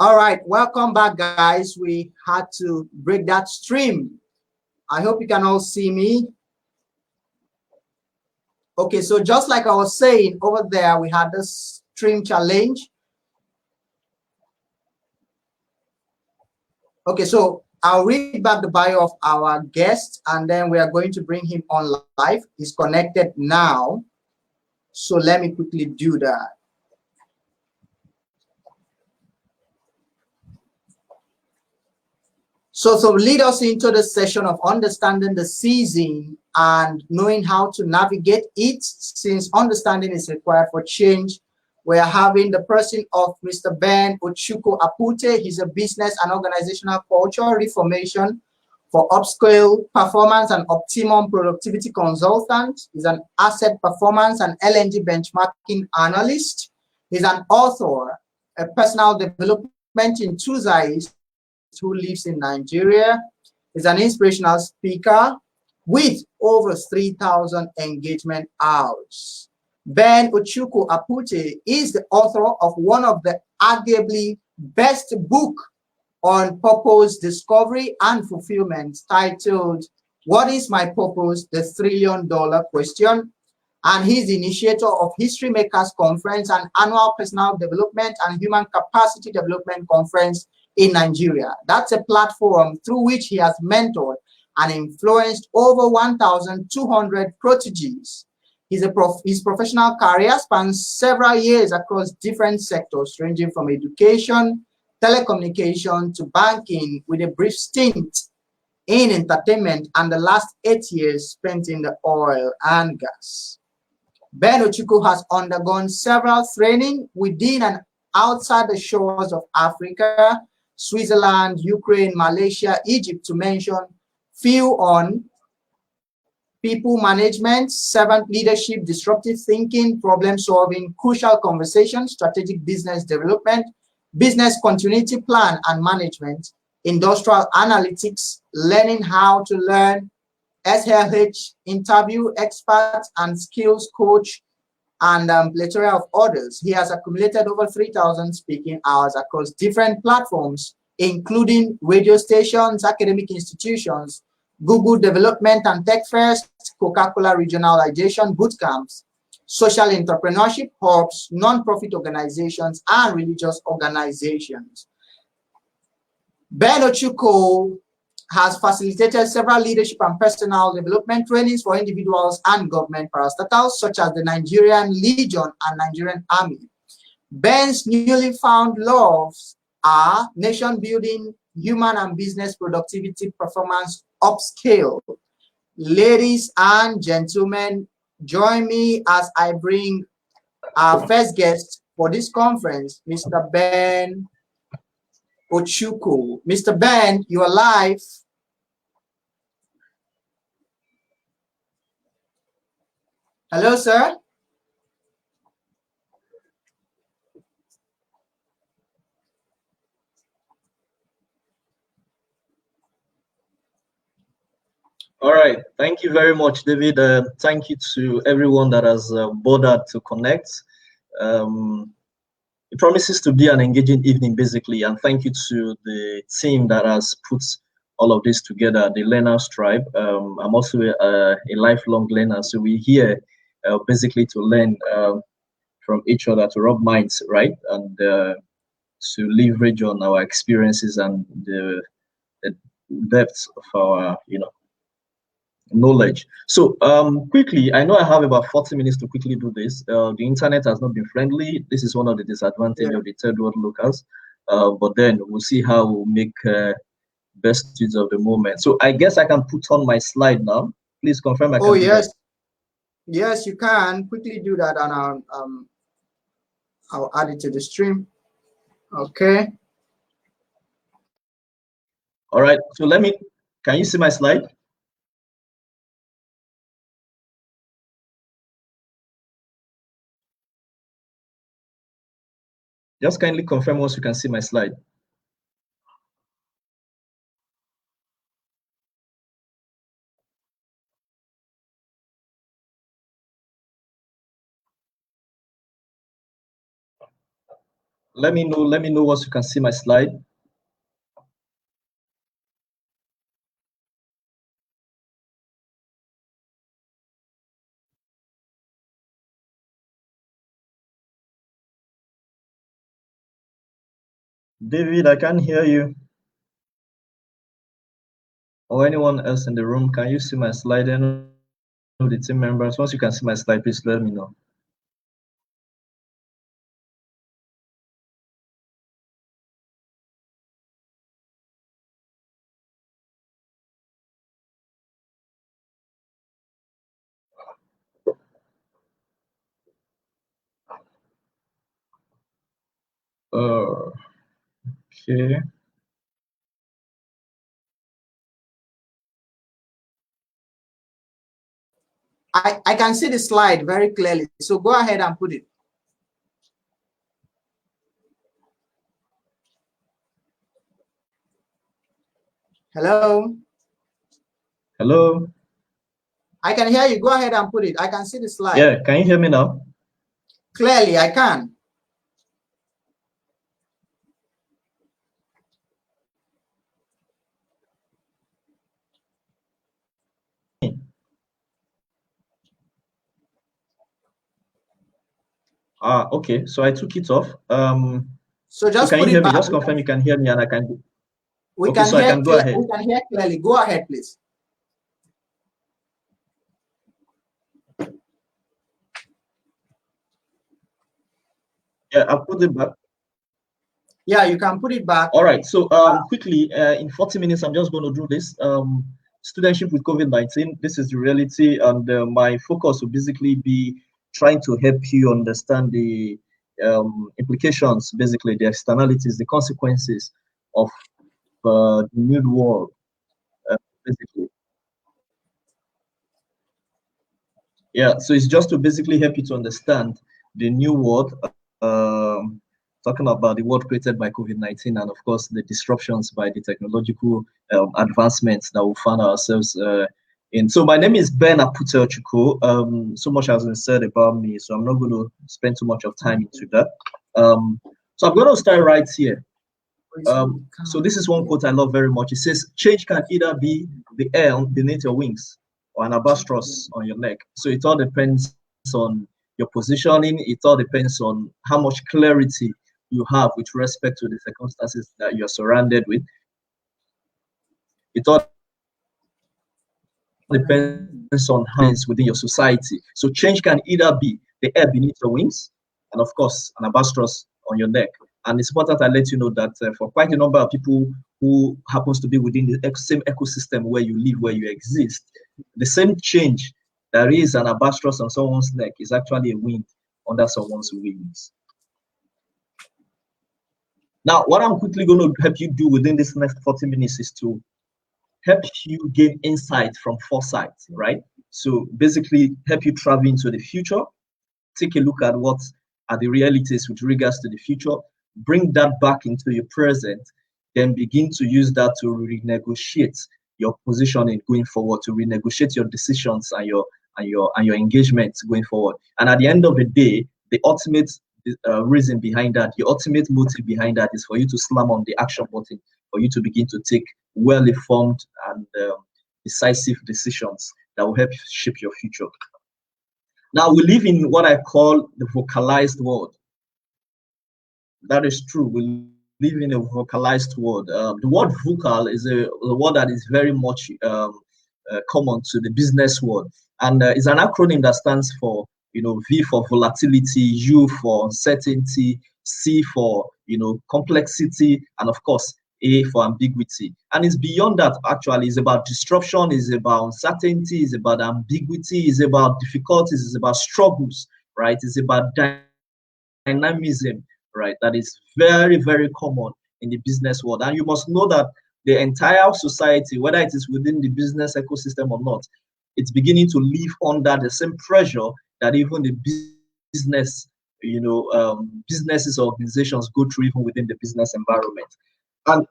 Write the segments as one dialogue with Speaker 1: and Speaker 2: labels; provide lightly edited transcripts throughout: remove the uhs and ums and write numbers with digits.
Speaker 1: All right, welcome back, guys. We had to break that stream. I hope you can all see me. Okay, so just like I was saying over there, we had this stream challenge. Okay, so I'll read back the bio of our guest, and then we are going to bring him on live. He's connected now. So let me quickly do that. So lead us into the session of understanding the season and knowing how to navigate it, since understanding is required for change. We are having the person of Mr. Ben Ochuko Apute. He's a business and organizational culture reformation for upscale performance and optimum productivity consultant. He's an asset performance and LNG benchmarking analyst. He's an author, a personal development enthusiast who lives in Nigeria. He's an inspirational speaker with over 3,000 engagement hours. Ben Ochuko Apute is the author of one of the arguably best book on purpose discovery and fulfillment, titled "What is My Purpose? The $1 Trillion Question." And he's the initiator of History Makers Conference, an annual personal development and human capacity development conference in Nigeria. That's a platform through which he has mentored and influenced over 1,200 proteges. His professional career spans several years across different sectors, ranging from education, telecommunication to banking, with a brief stint in entertainment and the last 8 years spent in the oil and gas. Ben Ochuko has undergone several training within and outside the shores of Africa, Switzerland, Ukraine, Malaysia, Egypt, to mention few, on people management, servant leadership, disruptive thinking, problem solving, crucial conversations, strategic business development, business continuity plan and management, industrial analytics, learning how to learn, SLH, interview experts and skills coach, and plethora of others. He has accumulated over 3,000 speaking hours across different platforms, including radio stations, academic institutions, Google Development and Tech Fest, Coca-Cola Regionalization Bootcamps, social entrepreneurship hubs, non-profit organizations, and religious organizations. Ben Ochuko has facilitated several leadership and personal development trainings for individuals and government parastatals, such as the Nigerian Legion and Nigerian Army. Ben's newly found loves are nation building, human and business productivity, performance upscale. Ladies and gentlemen, join me as I bring our first guest for this conference, Mr. Ben Ochuko. Mr. Ben, you are live. Hello, sir.
Speaker 2: All right. Thank you very much, David. Thank you to everyone that has bothered to connect. It promises to be an engaging evening, basically. And thank you to the team that has put all of this together, the Learners Tribe. I'm also a lifelong learner. So we're here basically to learn from each other, to rub minds, right? And to leverage on our experiences and the depths of our, knowledge. So quickly, I know I have about 40 minutes to quickly do this. The internet has not been friendly. This is one of the disadvantages of the third world locals. But then we'll see how we'll make best use of the moment. So I guess I can put on my slide now. Please confirm I can do
Speaker 1: yes.
Speaker 2: that.
Speaker 1: Yes, you can quickly do that, and I'll add it to the stream. Okay.
Speaker 2: All right. So can you see my slide? Just kindly confirm once you can see my slide. Let me know. Let me know once you can see my slide. David, I can't hear you. Or anyone else in the room, can you see my slide? Any of the team members, once you can see my slide, please let me know. Okay.
Speaker 1: I can see the slide very clearly. So go ahead and put it. Hello?
Speaker 2: Hello?
Speaker 1: I can hear you. Go ahead and put it. I can see the slide.
Speaker 2: Yeah, can you hear me now?
Speaker 1: Clearly, I can.
Speaker 2: Okay, so I took it off.
Speaker 1: So just
Speaker 2: can
Speaker 1: put
Speaker 2: you hear
Speaker 1: it
Speaker 2: me?
Speaker 1: back.
Speaker 2: Just confirm you can hear me and I can go.
Speaker 1: We
Speaker 2: Okay,
Speaker 1: can
Speaker 2: so I
Speaker 1: hear
Speaker 2: can go ahead.
Speaker 1: we can hear clearly. Go ahead, please.
Speaker 2: Yeah, I'll put it back.
Speaker 1: Yeah, you can put it back.
Speaker 2: All right, so quickly, in 40 minutes, I'm just going to do this. Studentship with COVID-19, this is the reality, and my focus will basically be trying to help you understand the implications, basically the externalities, the consequences of the new world, basically. Yeah, so it's just to basically help you to understand the new world, um, talking about the world created by COVID-19 and, of course, the disruptions by the technological advancements that we find ourselves in. So my name is Ben Apute Ochuko. So much has been said about me, so I'm not going to spend too much of time into that. So I'm going to start right here. So this is one quote I love very much. It says, "Change can either be the air beneath your wings or an albatross on your neck." So it all depends on your positioning. It all depends on how much clarity you have with respect to the circumstances that you're surrounded with. It all depends on hands within your society. So change can either be the air beneath your wings and, of course, an albatross on your neck. And it's important I let you know that for quite a number of people who happens to be within the same ecosystem where you live, where you exist, the same change there is an albatross on someone's neck is actually a wind under someone's wings. Now, what I'm quickly going to help you do within this next 40 minutes is to help you gain insight from foresight, right? So basically help you travel into the future, take a look at what are the realities with regards to the future, bring that back into your present, then begin to use that to renegotiate your positioning going forward, to renegotiate your decisions and your engagements going forward. And at the end of the day, the ultimate reason behind that, the ultimate motive behind that is for you to slam on the action button, for you to begin to take well-informed and decisive decisions that will help shape your future. Now, we live in what I call the vocalized world. That is true. We live in a vocalized world. The word vocal is a word that is very much common to the business world. And it's an acronym that stands for, V for volatility, U for uncertainty, C for, complexity, and of course, A for ambiguity. And it's beyond that, actually. It's about disruption, it's about uncertainty, it's about ambiguity, it's about difficulties, it's about struggles, right? It's about dynamism, right? That is very, very common in the business world. And you must know that the entire society, whether it is within the business ecosystem or not, it's beginning to live under the same pressure that even the business, businesses or organizations go through even within the business environment. And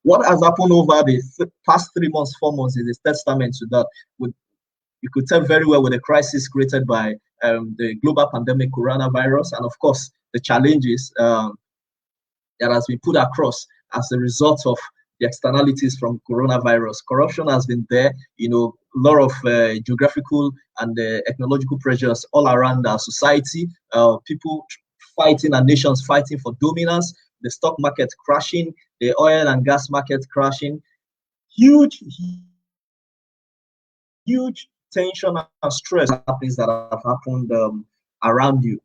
Speaker 2: what has happened over the past 3 months, 4 months is a testament to that. You could tell very well with the crisis created by the global pandemic coronavirus, and of course the challenges that has been put across as a result of the externalities from coronavirus. Corruption has been there, a lot of geographical and ethnological pressures all around our society. People fighting and nations fighting for dominance, the stock market crashing, the oil and gas market crashing, huge tension and stress happenings that have happened around you.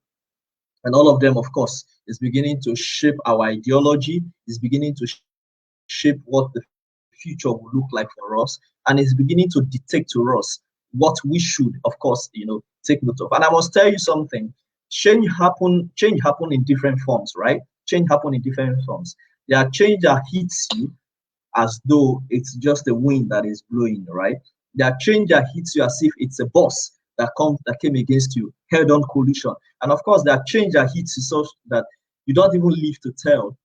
Speaker 2: And all of them, of course, is beginning to shape our ideology, is beginning to shape what the future will look like for us, and is beginning to dictate to us what we should, of course, take note of. And I must tell you something, change happen in different forms, right? Change happen in different forms. There are change that hits you as though it's just the wind that is blowing, right? There are change that hits you as if it's a bus that came against you, head-on collision. And of course, there are change that hits you so that you don't even live to tell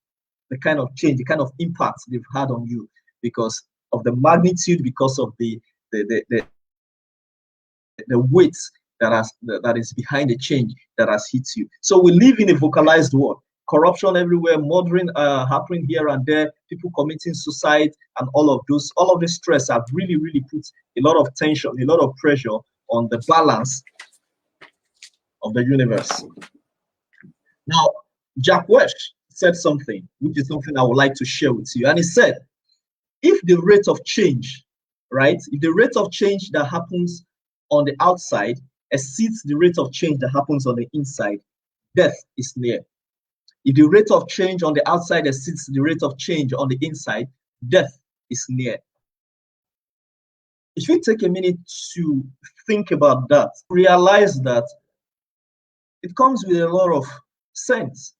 Speaker 2: the kind of change, the kind of impact they've had on you because of the magnitude, because of the weight that is behind the change that has hit you. So we live in a vocalized world. Corruption everywhere, murdering happening here and there, people committing suicide, and all of this stress have really put a lot of tension, a lot of pressure on the balance of the universe. Now, Jack Welch said something, which is something I would like to share with you. And he said, if the rate of change, right, if the rate of change that happens on the outside exceeds the rate of change that happens on the inside, death is near. If the rate of change on the outside exceeds the rate of change on the inside, death is near. If you take a minute to think about that, realize that it comes with a lot of sense.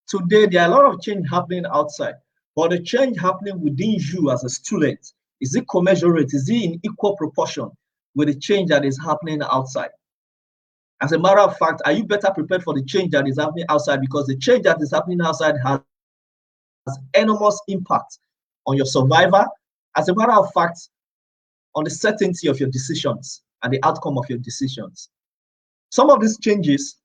Speaker 2: Today, there are a lot of change happening outside, but the change happening within you as a student, is it commensurate? Is it in equal proportion with the change that is happening outside? As a matter of fact, are you better prepared for the change that is happening outside? Because the change that is happening outside has enormous impact on your survival. As a matter of fact, on the certainty of your decisions and the outcome of your decisions. Some of these changes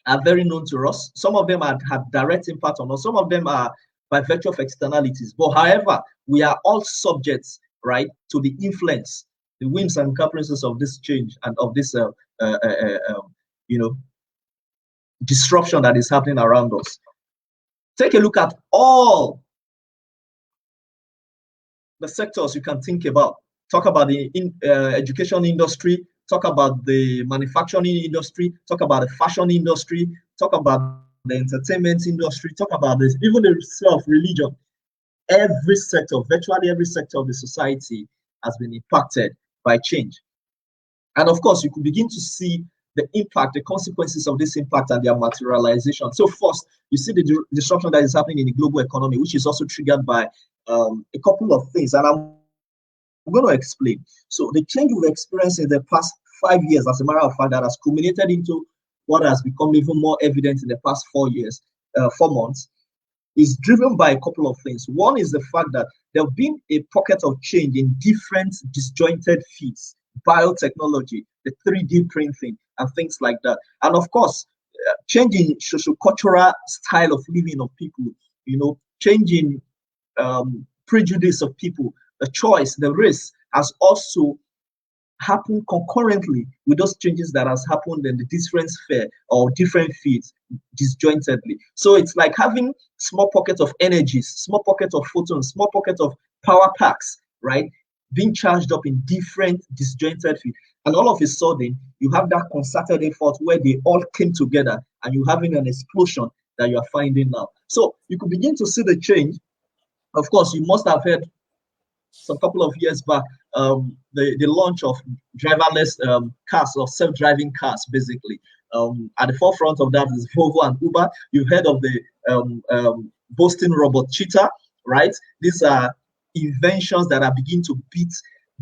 Speaker 2: are very known to us. Some of them have direct impact on us. Some of them are by virtue of externalities. But however, we are all subjects, right, to the influence, the whims and caprices of this change and of this, disruption that is happening around us. Take a look at all the sectors you can think about. Talk about the education industry, talk about the manufacturing industry, talk about the fashion industry, talk about the entertainment industry, talk about this, even the self-religion. Every sector, virtually every sector of the society has been impacted by change. And of course, you could begin to see the impact, the consequences of this impact and their materialization. So first, you see the disruption that is happening in the global economy, which is also triggered by a couple of things. And I'm going to explain. So the change we've experienced in the past 5 years, as a matter of fact, that has culminated into what has become even more evident in the past 4 months, is driven by a couple of things. One is the fact that there have been a pocket of change in different disjointed fields, biotechnology, the 3D printing, and things like that. And of course, changing socio-cultural style of living of people, changing prejudice of people, the choice, the race has also happened concurrently with those changes that has happened in the different sphere or different fields disjointedly. So it's like having small pockets of energies, small pockets of photons, small pockets of power packs, right, being charged up in different disjointed fields. And all of a sudden, you have that concerted effort where they all came together and you're having an explosion that you are finding now. So you could begin to see the change. Of course, you must have heard some couple of years back, the launch of driverless cars or self-driving cars, basically. At the forefront of that is Volvo and Uber. You've heard of the Boston robot Cheetah, right? These are inventions that are beginning to beat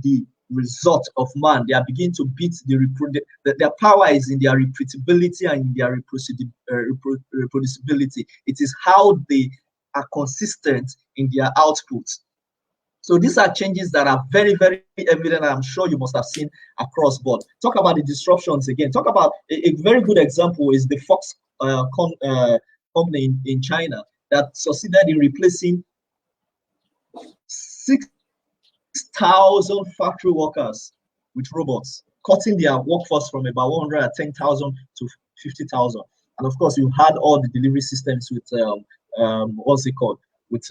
Speaker 2: the result of man. They are beginning to beat their power is in their reproducibility and in their reproducibility. It is how they are consistent in their outputs. So these are changes that are very, very evident. I'm sure you must have seen across board. Talk about the disruptions again. Talk about a very good example is the Fox company in China. that succeeded in replacing 6,000 factory workers with robots, cutting their workforce from about 110,000 to 50,000. And of course, you had all the delivery systems with what's it called, with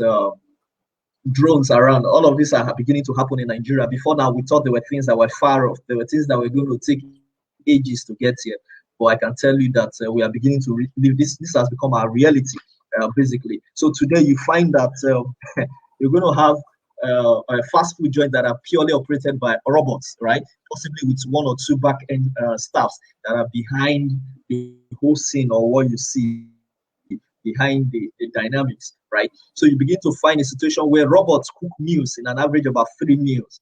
Speaker 2: drones around. All of these are beginning to happen in Nigeria. Before now, we thought there were things that were far off. There were things that were going to take ages to get here. But I can tell you that we are beginning to live this. This has become our reality, basically. So today you find that you're going to have a fast food joint that are purely operated by robots, right? Possibly with one or two back-end staffs that are behind the whole scene or what you see behind the dynamics, right? So you begin to find a situation where robots cook meals in an average of about 3 minutes.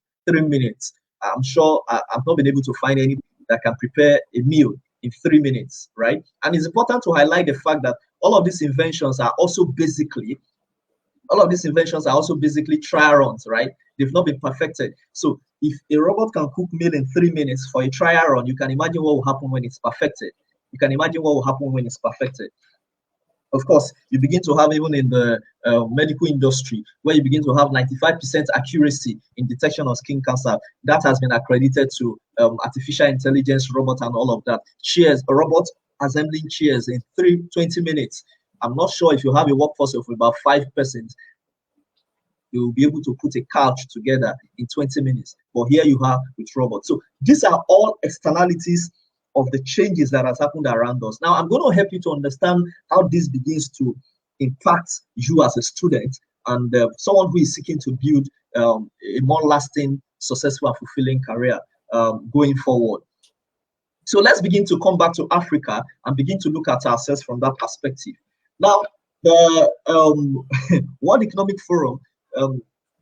Speaker 2: I'm sure I've not been able to find any that can prepare a meal in 3 minutes, right? And it's important to highlight the fact that all of these inventions are also basically trial runs, right? They've not been perfected. So if a robot can cook meal in 3 minutes for a trial run, you can imagine what will happen when it's perfected. Of course, you begin to have, even in the medical industry, where you begin to have 95% accuracy in detection of skin cancer. That has been accredited to artificial intelligence, robot, and all of that. A robot assembling chairs in 20 minutes. I'm not sure if you have a workforce of about 5 persons, you will be able to put a couch together in 20 minutes. But here you are with robots. So these are all externalities of the changes that has happened around us. Now, I'm going to help you to understand how this begins to impact you as a student and someone who is seeking to build a more lasting, successful, and fulfilling career going forward. So let's begin to come back to Africa and begin to look at ourselves from that perspective. Now, the World Economic Forum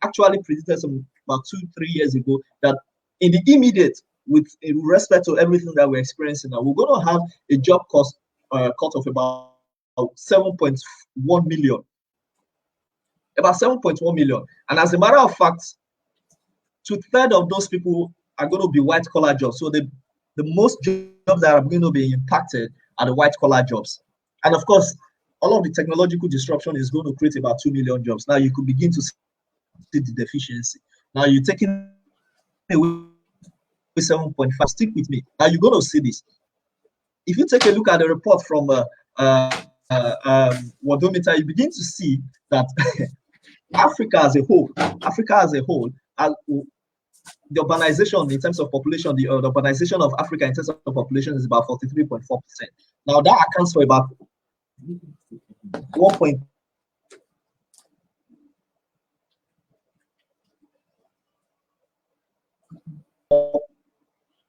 Speaker 2: actually predicted about 2-3 years ago that in the immediate, with respect to everything that we're experiencing now, we're going to have a job cost cut of about 7.1 million. About 7.1 million. And as a matter of fact, 2/3 of those people are going to be white collar jobs. So the most jobs that are going to be impacted are the white collar jobs. And of course, all of the technological disruption is going to create about 2 million jobs. Now you could begin to see the deficiency. Now you're taking away 7.5. Stick with me. Now you're going to see this. If you take a look at the report from Worldometer, you begin to see that Africa as a whole, the urbanization in terms of population, the urbanization of Africa in terms of population is about 43.4%. Now that accounts for about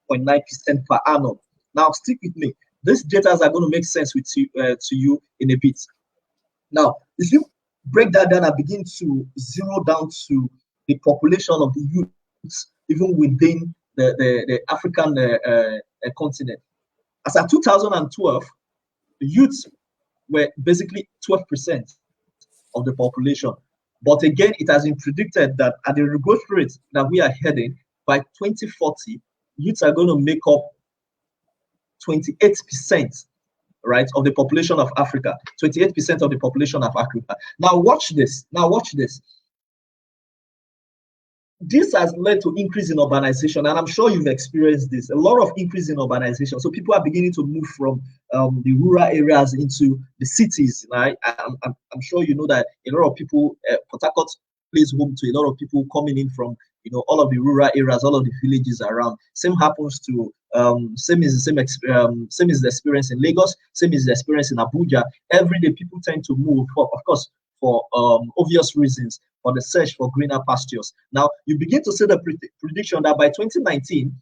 Speaker 2: 1.9% per annum. Now, stick with me. These data are going to make sense with you, to you in a bit. Now, if you break that down and begin to zero down to the population of the youths, even within the African continent, as at 2012, the youths were basically 12% of the population. But again, it has been predicted that at the growth rate that we are heading, by 2040, youths are going to make up 28%, right, of the population of Africa. 28% of the population of Africa. Now watch this. This has led to increase in urbanization, and I'm sure you've experienced this. A lot of increase in urbanization. So people are beginning to move from the rural areas into the cities. Right? I'm sure you know that a lot of people, Port Harcourt plays home to a lot of people coming in from all of the rural areas, all of the villages around. Same happens to same is the experience in Lagos. Same is the experience in Abuja. Every day people tend to move, for obvious reasons, for the search for greener pastures. Now, you begin to see the prediction that by 2019,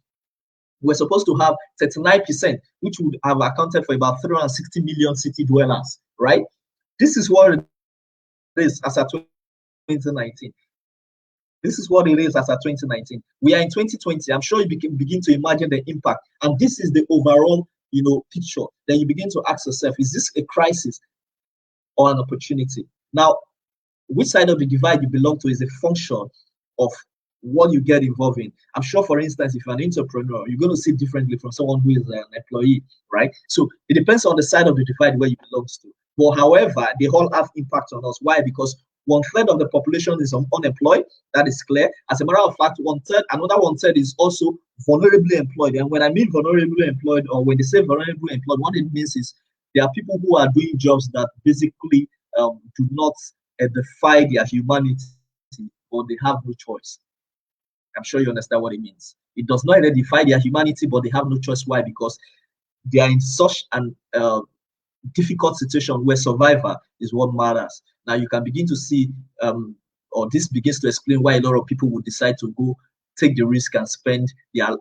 Speaker 2: we're supposed to have 39%, which would have accounted for about 360 million city dwellers, right? This is what it is as at 2019. This is what it is as at 2019. We are in 2020. I'm sure you begin to imagine the impact. And this is the overall, picture. Then you begin to ask yourself, is this a crisis or an opportunity? Now, which side of the divide you belong to is a function of what you get involved in. I'm sure, for instance, if you're an entrepreneur, you're going to see differently from someone who is an employee, right? So it depends on the side of the divide where you belong to. But however, they all have impact on us. Why? Because 1/3 of the population is unemployed. That is clear. As a matter of fact, another 1/3 is also vulnerably employed. And when I mean vulnerably employed, or when they say vulnerably employed, what it means is there are people who are doing jobs that basically do not edify their humanity, or they have no choice. I'm sure you understand what it means. It does not identify their humanity, but they have no choice. Why? Because they are in such an difficult situation where survival is what matters. Now you can begin to see, or this begins to explain why a lot of people would decide to go take the risk and spend their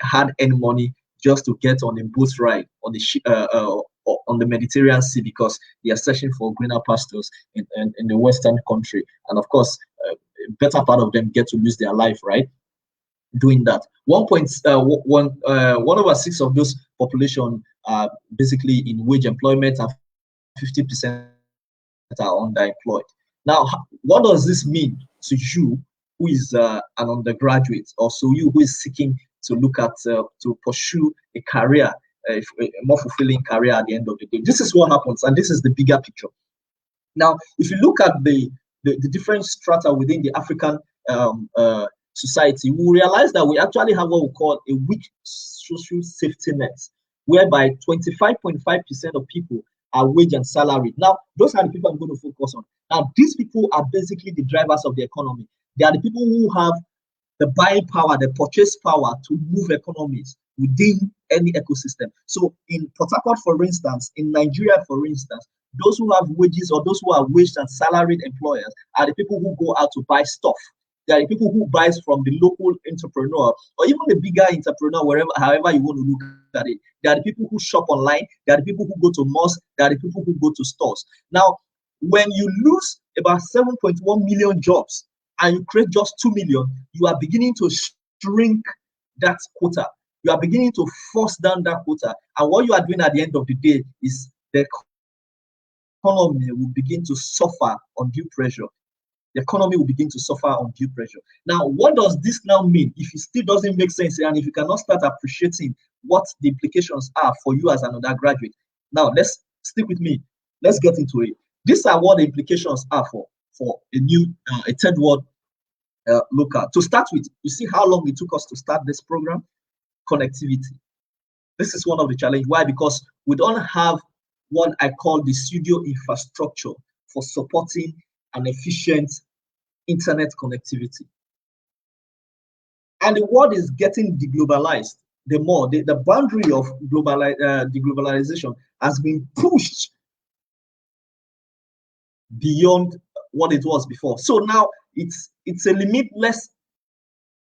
Speaker 2: hard-earned money just to get on a boat ride on the Mediterranean Sea, because they are searching for greener pastures in the Western country. And of course, a better part of them get to lose their life, right? Doing that. 1/6 of those population are basically in wage employment, and 50% are underemployed. Now, what does this mean to you who is an undergraduate, or so you who is seeking to look at to pursue a career, a more fulfilling career at the end of the day? This is what happens, and this is the bigger picture. Now, if you look at the different strata within the African society, we realize that we actually have what we call a weak social safety net, whereby 25.5% of people are wage and salaried. Now, those are the people I'm going to focus on. Now, these people are basically the drivers of the economy. They are the people who have the buying power, the purchase power to move economies within any ecosystem. So in Port Harcourt, for instance, in Nigeria, for instance, those who have wages, or those who are waged and salaried employers, are the people who go out to buy stuff. They are the people who buys from the local entrepreneur, or even the bigger entrepreneur, however you want to look at it. They are the people who shop online. They are the people who go to malls. They are the people who go to stores. Now, when you lose about 7.1 million jobs and you create just 2 million, you are beginning to shrink that quota. You are beginning to force down that quota. And what you are doing at the end of the day is the economy will begin to suffer undue pressure. The economy will begin to suffer undue pressure. Now, what does this now mean? If it still doesn't make sense, and if you cannot start appreciating what the implications are for you as an undergraduate, now let's stick with me. Let's get into it. These are what the implications are for a third world local. To start with, you see how long it took us to start this program? Connectivity. This is one of the challenges. Why? Because we don't have what I call the pseudo infrastructure for supporting an efficient internet connectivity. And the world is getting deglobalized. The boundary of deglobalization has been pushed beyond what it was before. So now it's a limitless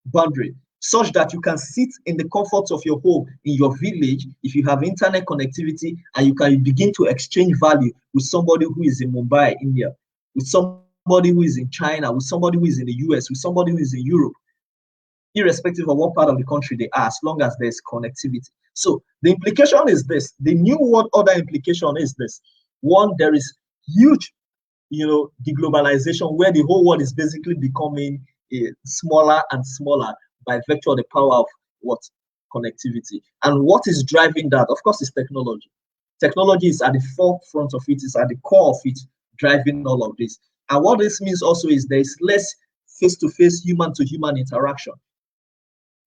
Speaker 2: boundary, such that you can sit in the comfort of your home, in your village, if you have internet connectivity, and you can begin to exchange value with somebody who is in Mumbai, India, with somebody who is in China, with somebody who is in the US, with somebody who is in Europe, irrespective of what part of the country they are, as long as there's connectivity. So the implication is this. The new world order implication is this. One, there is huge, deglobalization, where the whole world is basically becoming smaller and smaller by virtue of the power of what? Connectivity. And what is driving that? Of course, is technology. Technology is at the forefront of it, is at the core of it, driving all of this. And what this means also is there is less face-to-face, human-to-human interaction.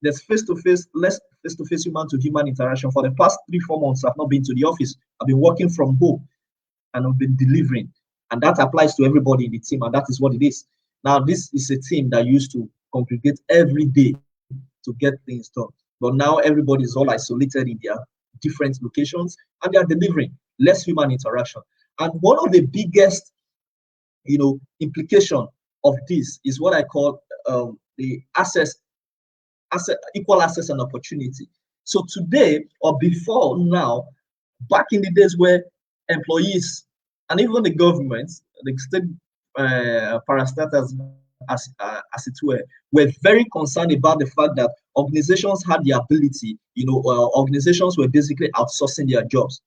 Speaker 2: There's less face-to-face, human-to-human interaction. For the past 3-4 months, I've not been to the office. I've been working from home, and I've been delivering. And that applies to everybody in the team, and that is what it is. Now, this is a team that used to congregate every day to get things done. But now everybody is all isolated in their different locations, and they are delivering less human interaction. And one of the biggest, implication of this is what I call the equal access and opportunity. So today, or before now, back in the days where employees and even the government, the state parastatals, as it were very concerned about the fact that organizations had the ability, organizations were basically outsourcing their jobs.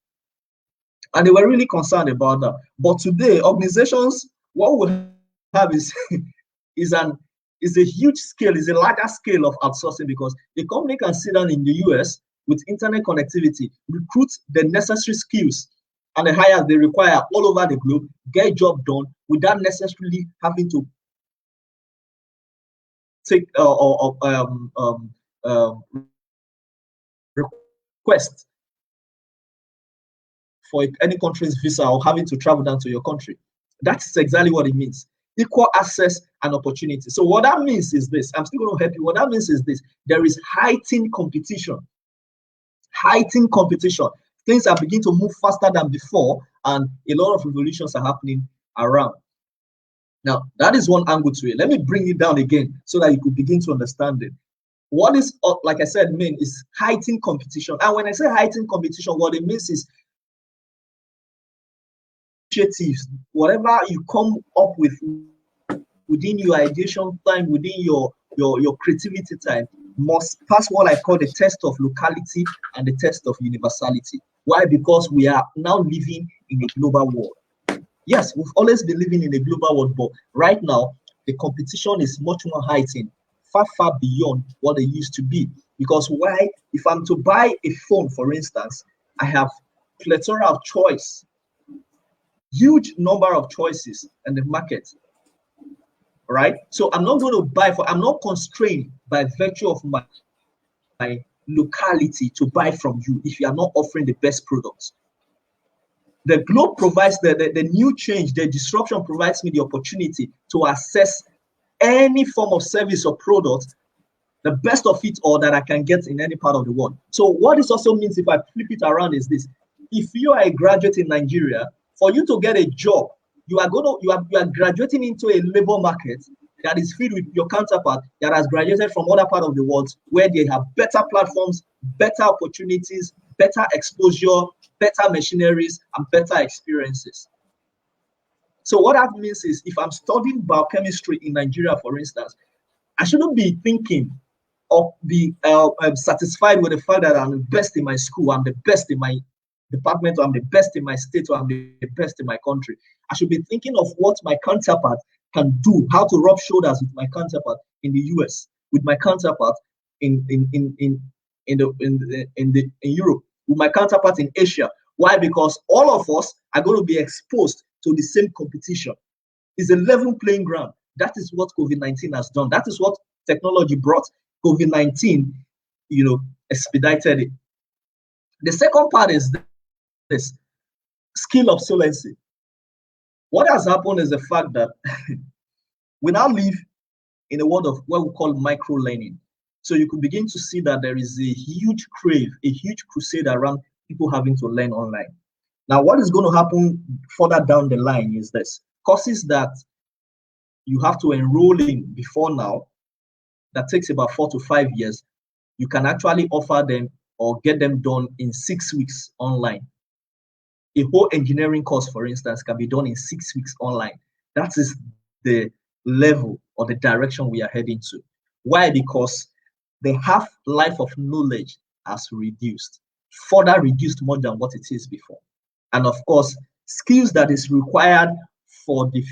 Speaker 2: And they were really concerned about that. But today, organizations, what we have is a huge scale, is a larger scale of outsourcing, because the company can sit down in the US with internet connectivity, recruit the necessary skills and the hires they require all over the globe, get job done without necessarily having to take request for any country's visa or having to travel down to your country. That's exactly what it means. Equal access and opportunity. So what that means is this. I'm still going to help you. What that means is this. There is heightened competition. Heightened competition. Things are beginning to move faster than before, and a lot of revolutions are happening around. Now, that is one angle to it. Let me bring it down again so that you could begin to understand it. What is, like I said, mean is heightened competition. And when I say heightened competition, what it means is initiatives, whatever you come up with within your ideation time, within your creativity time, must pass what I call the test of locality and the test of universality. Why? Because we are now living in a global world. Yes, we've always been living in a global world, but right now the competition is much more heightened, far, far beyond what it used to be. Because why? If I'm to buy a phone, for instance, I have plethora of choice, huge number of choices in the market, right? So I'm not going to buy I'm not constrained by virtue of my locality to buy from you if you are not offering the best products. The globe provides the new change, the disruption provides me the opportunity to access any form of service or product, the best of it all that I can get in any part of the world. So what this also means, if I flip it around, is this: if you are a graduate in Nigeria, for you to get a job, you are graduating into a labor market that is filled with your counterpart that has graduated from other part of the world, where they have better platforms, better opportunities, better exposure, better machineries, and better experiences. So what that means is, if I'm studying biochemistry in Nigeria, for instance, I shouldn't be thinking or be satisfied with the fact that I'm the best in my school, I'm the best in my department, or I'm the best in my state, or I'm the best in my country. I should be thinking of what my counterpart can do, how to rub shoulders with my counterpart in the US, with my counterpart in Europe, with my counterpart in Asia. Why? Because all of us are going to be exposed to the same competition. It's a level playing ground. That is what COVID-19 has done. That is what technology brought. COVID-19, expedited it. The second part is this: skill obsolescence. What has happened is the fact that we now live in a world of what we call micro learning. So you could begin to see that there is a huge crave, a huge crusade around people having to learn online. Now, what is going to happen further down the line is this: courses that you have to enroll in before now, that takes about 4 to 5 years, you can actually offer them or get them done in 6 weeks online. A whole engineering course, for instance, can be done in 6 weeks online. That is the level or the direction we are heading to. Why? Because the half-life of knowledge has reduced, further reduced more than what it is before. And of course, skills that is required for the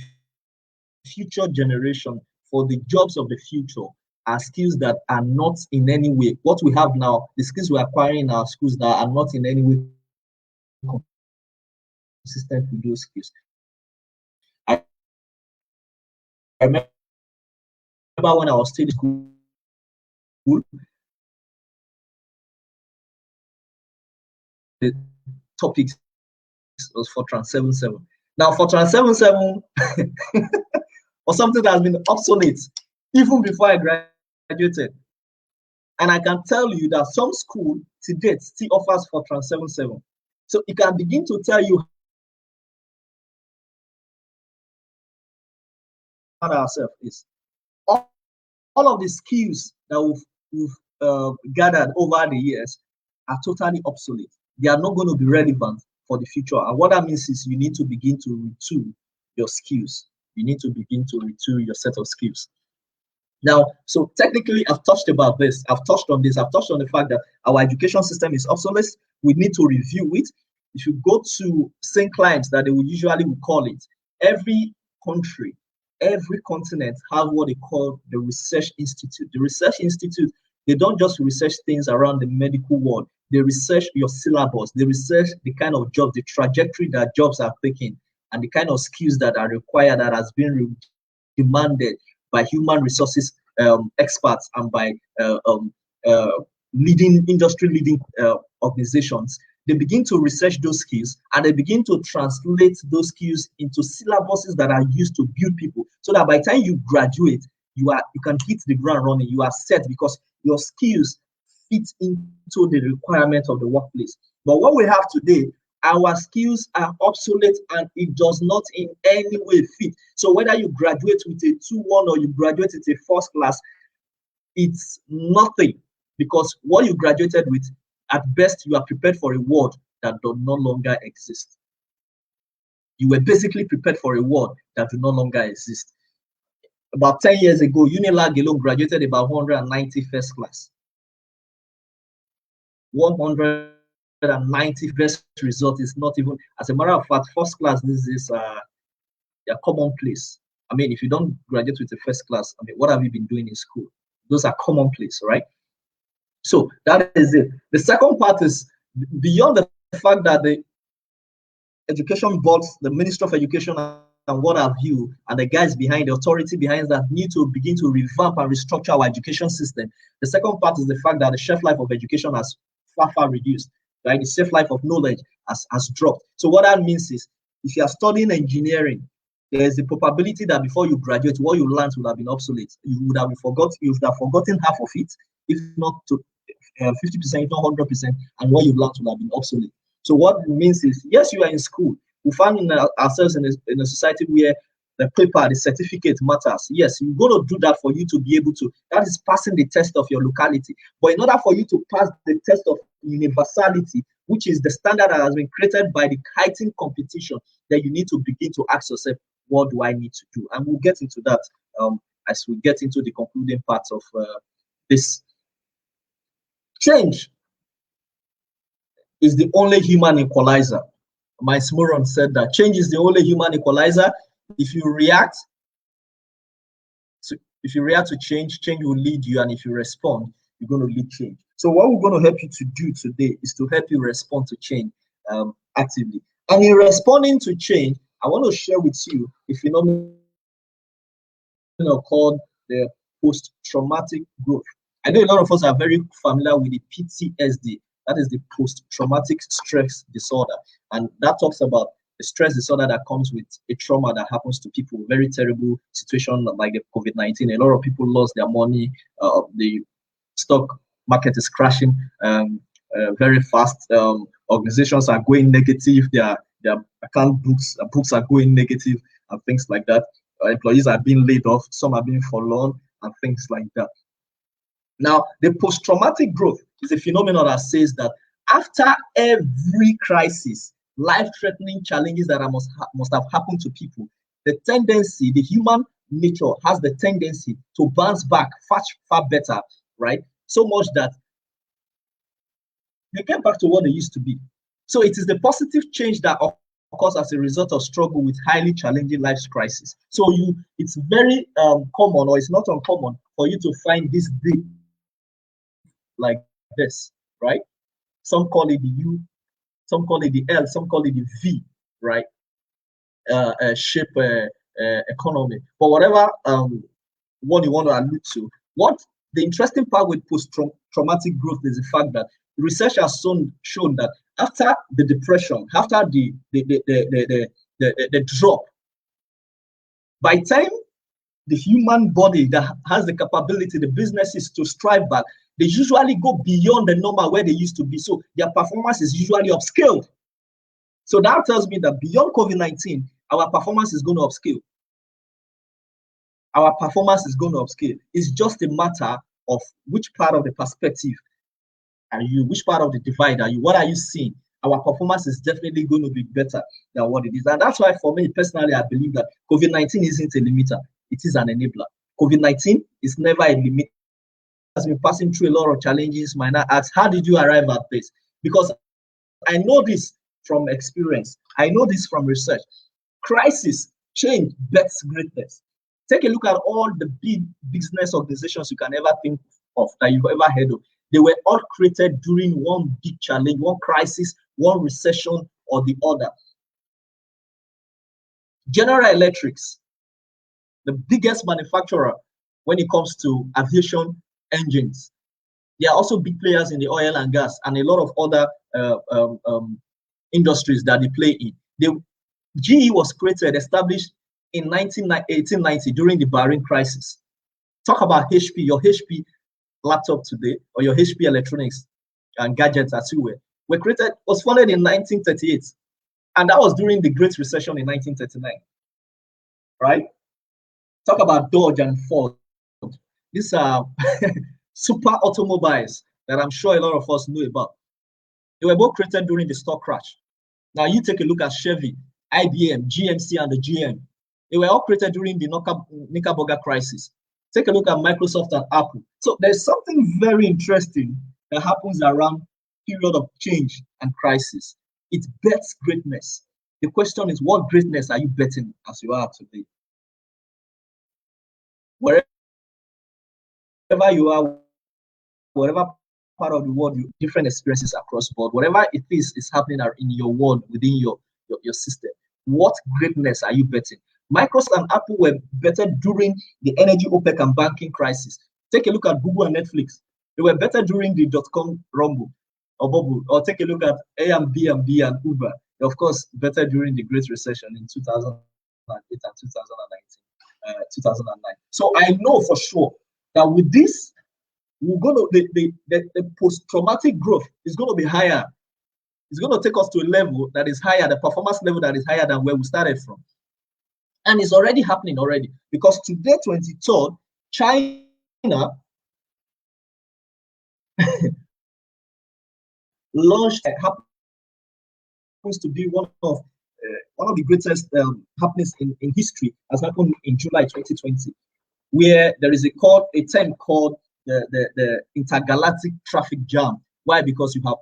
Speaker 2: future generation, for the jobs of the future, are skills that are not in any way, what we have now, the skills we're acquiring in our schools that are not in any way consistent with those skills. I remember when I was still in school, the topics was Fortran 77. Now, Fortran 77 was something that has been obsolete even before I graduated. And I can tell you that some school to date still offers Fortran 77. So it can begin to tell you what ourselves is. All of the skills that we've gathered over the years are totally obsolete. They are not going to be relevant for the future. And what that means is you need to begin to retool your skills. You need to begin to retool your set of skills. Now, so technically, I've touched about this. I've touched on this. I've touched on the fact that our education system is obsolete. We need to review it. If you go to same clients that they would usually call it, every country, every continent have what they call the research institute. The research institute, they don't just research things around the medical world. they research your syllabus, they research the kind of jobs, the trajectory that jobs are taking, and the kind of skills that are required that has been demanded by human resources experts and by uh, leading organizations. They begin to research those skills and they begin to translate those skills into syllabuses that are used to build people, so that by the time you graduate, you can hit the ground running. You are set because your skills fit into the requirement of the workplace. But what we have today, our skills are obsolete and it does not in any way fit. So whether you graduate with a 2-1 or you graduate with a first class, it's nothing, because what you graduated with, at best, you are prepared for a world that does no longer exist. You were basically prepared for a world that do no longer exist. About 10 years ago, Unilag alone graduated about 190 first class. 190 best result is not even, as a matter of fact, first class, this is a commonplace. I mean, if you don't graduate with a first class, I mean, what have you been doing in school? Those are commonplace, right? So that is it. The second part is beyond the fact that the education boards, the Ministry of Education and what have you, and the guys behind, the authority behind that need to begin to revamp and restructure our education system. The second part is the fact that the shelf life of education has far reduced, right? The shelf life of knowledge has dropped. So what that means is, if you are studying engineering, there is a probability that before you graduate, what you learned would have been obsolete. You would have forgotten half of it, if not to 50%, if not 100%, and what you learned would have been obsolete. So what it means is, yes, you are in school. We find ourselves in a society where the paper, the certificate matters. Yes, you're going to do that for you to be able to. That is passing the test of your locality. But in order for you to pass the test of universality, which is the standard that has been created by the heightened competition, then you need to begin to ask yourself, what do I need to do? And we'll get into that as we get into the concluding parts of this. Change is the only human equalizer. Miles Moron said that change is the only human equalizer. If you react to change, change will lead you, and if you respond, you're going to lead change. So what we're going to help you to do today is to help you respond to change actively. And in responding to change, I want to share with you a phenomenon called the post-traumatic growth. I know a lot of us are very familiar with the PTSD. That is the post-traumatic stress disorder. And that talks about the stress disorder that comes with a trauma that happens to people. Very terrible situation like the COVID-19. A lot of people lost their money. The stock market is crashing very fast. Organizations are going negative. Their account books are going negative and things like that. Employees are being laid off. Some are being furloughed and things like that. Now, the post-traumatic growth is a phenomenon that says that after every crisis, life-threatening challenges that must have happened to people, the human nature has the tendency to bounce back far better, right? So much that they get back to what they used to be. So it is the positive change that occurs as a result of struggle with highly challenging life crisis. So it's very common, or it's not uncommon, for you to find this dip like this, right? Some call it the U, some call it the L, some call it the V, right? Shape economy. But whatever one you want to allude to, what the interesting part with post-traumatic growth is the fact that research has shown that after the depression, after the drop, by time the human body that has the capability, the businesses to strive back, they usually go beyond the normal where they used to be. So their performance is usually upscaled. So that tells me that beyond COVID-19, our performance is going to upscale. Our performance is going to upscale. It's just a matter of which part of the perspective are you, which part of the divide are you, what are you seeing? Our performance is definitely going to be better than what it is. And that's why for me personally, I believe that COVID-19 isn't a limiter. It is an enabler. COVID-19 is never a limiter. Has been passing through a lot of challenges. Might not ask, how did you arrive at this? Because I know this from experience. I know this from research. Crisis, change, bets greatness. Take a look at all the big business organizations you can ever think of that you've ever heard of. They were all created during one big challenge, one crisis, one recession or the other. General Electrics, the biggest manufacturer when it comes to aviation engines. They are also big players in the oil and gas and a lot of other industries that they play in. GE was created, established in 1890 during the Bahrain crisis. Talk about HP, your HP laptop today, or your HP electronics and gadgets as you were created, was founded in 1938. And that was during the Great Recession in 1939, right? Talk about Dodge and Ford. These are super automobiles that I'm sure a lot of us know about. They were both created during the stock crash. Now you take a look at Chevy, IBM, GMC, and the GM. They were all created during the Knickerbocker crisis. Take a look at Microsoft and Apple. So there's something very interesting that happens around period of change and crisis. It bets greatness. The question is, what greatness are you betting as you are today? Wherever you are, whatever part of the world, different experiences across board, whatever it is happening in your world, within your system, what greatness are you betting? Microsoft and Apple were better during the energy OPEC and banking crisis. Take a look at Google and Netflix. They were better during the dot-com rumble or bubble. Or take a look at Airbnb and Uber. They're of course, better during the Great Recession in 2008 and 2009. So I know for sure that with this, we're going to the post-traumatic growth is going to be higher. It's going to take us to a level that is higher, the performance level that is higher than where we started from. And it's already happening already, because today, 23rd, China launched, happens to be one of the greatest happenings in history, has happened in July 2020, where there is a term called the intergalactic traffic jam. Why? Because you have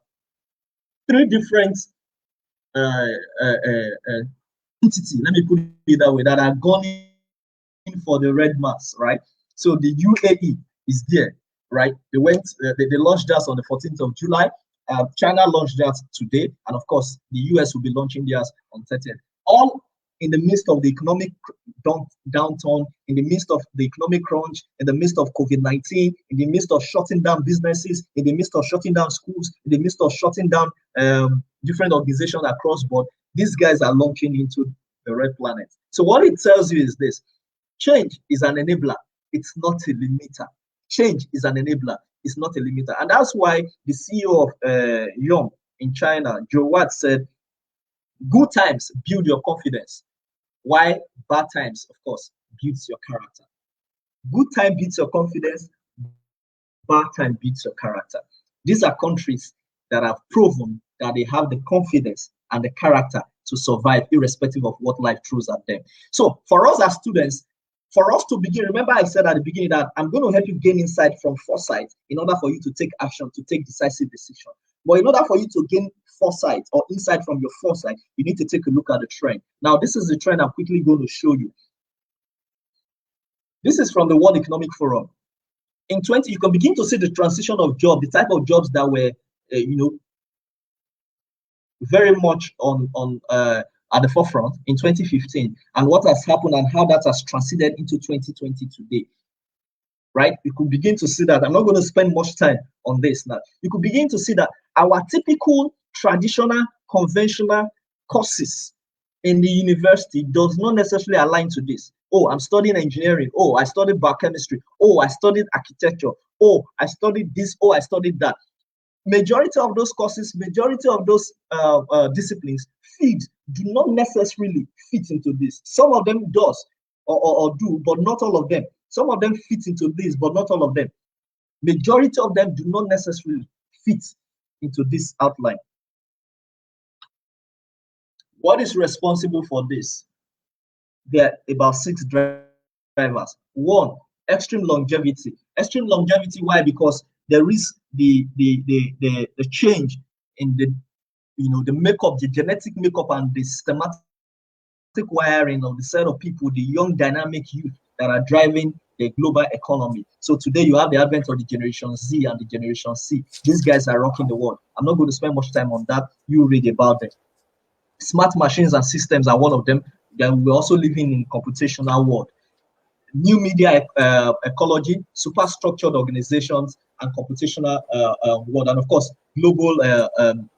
Speaker 2: three different entity, let me put it that way, that are going for the red mass, right? So the UAE is there, right? They launched that on the 14th of July. China launched that today, and of course, the US will be launching theirs on 30th. All in the midst of the economic downturn, in the midst of the economic crunch, in the midst of COVID-19, in the midst of shutting down businesses, in the midst of shutting down schools, in the midst of shutting down different organizations across board. These guys are launching into the red planet. So what it tells you is this: change is an enabler. It's not a limiter. Change is an enabler. It's not a limiter. And that's why the CEO of Yum in China, Joe Watt, said, good times build your confidence, while bad times, of course, builds your character. Good time builds your confidence, bad time builds your character. These are countries that have proven that they have the confidence and the character to survive irrespective of what life throws at them. So for us as students, for us to begin, remember I said at the beginning that I'm going to help you gain insight from foresight in order for you to take action, to take decisive decision. But in order for you to gain foresight or insight from your foresight, you need to take a look at the trend. Now, this is the trend I'm quickly going to show you. This is from the World Economic Forum. In 20, you can begin to see the transition of jobs, the type of jobs that were, very much at the forefront in 2015, and what has happened and how that has transited into 2020 today. Right? You could begin to see that. I'm not going to spend much time on this now. You could begin to see that our typical, traditional, conventional courses in the university does not necessarily align to this. Oh, I'm studying engineering. Oh, I studied biochemistry. Oh, I studied architecture. Oh, I studied this. Oh, I studied that. Majority of those courses, majority of those disciplines do not necessarily fit into this. Some of them does or do, but not all of them. Some of them fit into this, but not all of them. Majority of them do not necessarily fit into this outline. What is responsible for this? There are about 6 drivers. One, extreme longevity. Extreme longevity, why? Because there is the change in the makeup, the genetic makeup and the systematic wiring of the set of people, the young dynamic youth that are driving the global economy. So today you have the advent of the Generation Z and the Generation C. These guys are rocking the world. I'm not going to spend much time on that. You read about them. Smart machines and systems are one of them. Then we're also living in computational world. New media ecology, superstructured organizations, and computational world, and of course, global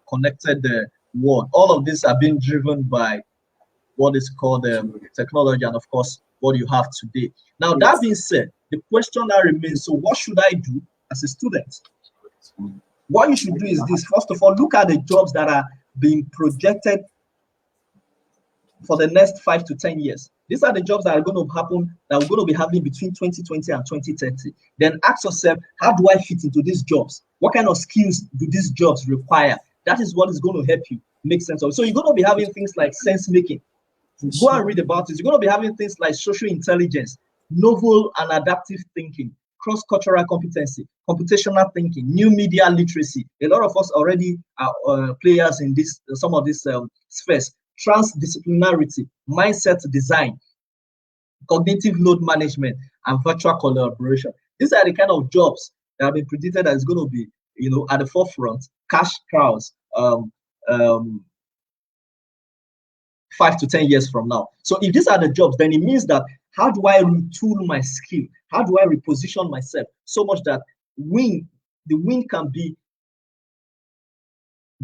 Speaker 2: connected world. All of these are being driven by what is called technology, and of course, what you have today. Now, that being said, the question now remains, so what should I do as a student? What you should do is this. First of all, look at the jobs that are being projected for the next 5 to 10 years. These are the jobs that are going to happen, that we're going to be having between 2020 and 2030. Then ask yourself, how do I fit into these jobs? What kind of skills do these jobs require? That is what is going to help you make sense of it. So you're going to be having things like sense making. Go and read about it. You're going to be having things like social intelligence, novel and adaptive thinking, cross-cultural competency, computational thinking, new media literacy. A lot of us already are players in this, some of these spheres. Transdisciplinarity, mindset design, cognitive load management, and virtual collaboration. These are the kind of jobs that have been predicted that is going to be, at the forefront, cash cows, 5 to 10 years from now. So if these are the jobs, then it means that how do I retool my skill? How do I reposition myself so much that the wind can be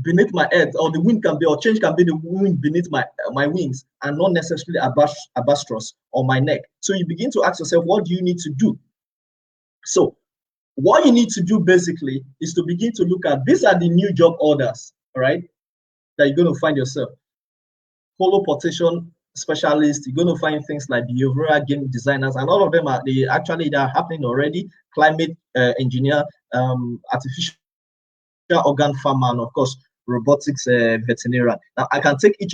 Speaker 2: beneath my head, or the wind can be, or change can be the wind beneath my wings, and not necessarily albatross on my neck. So you begin to ask yourself, what do you need to do? So what you need to do basically is to begin to look at, these are the new job orders, all right, that you're going to find yourself. Holoportation specialists, you're going to find things like behavioral game designers, and all of them are they're happening already. Climate engineer, artificial organ farmer, and of course robotics veterinarian. Now I can take each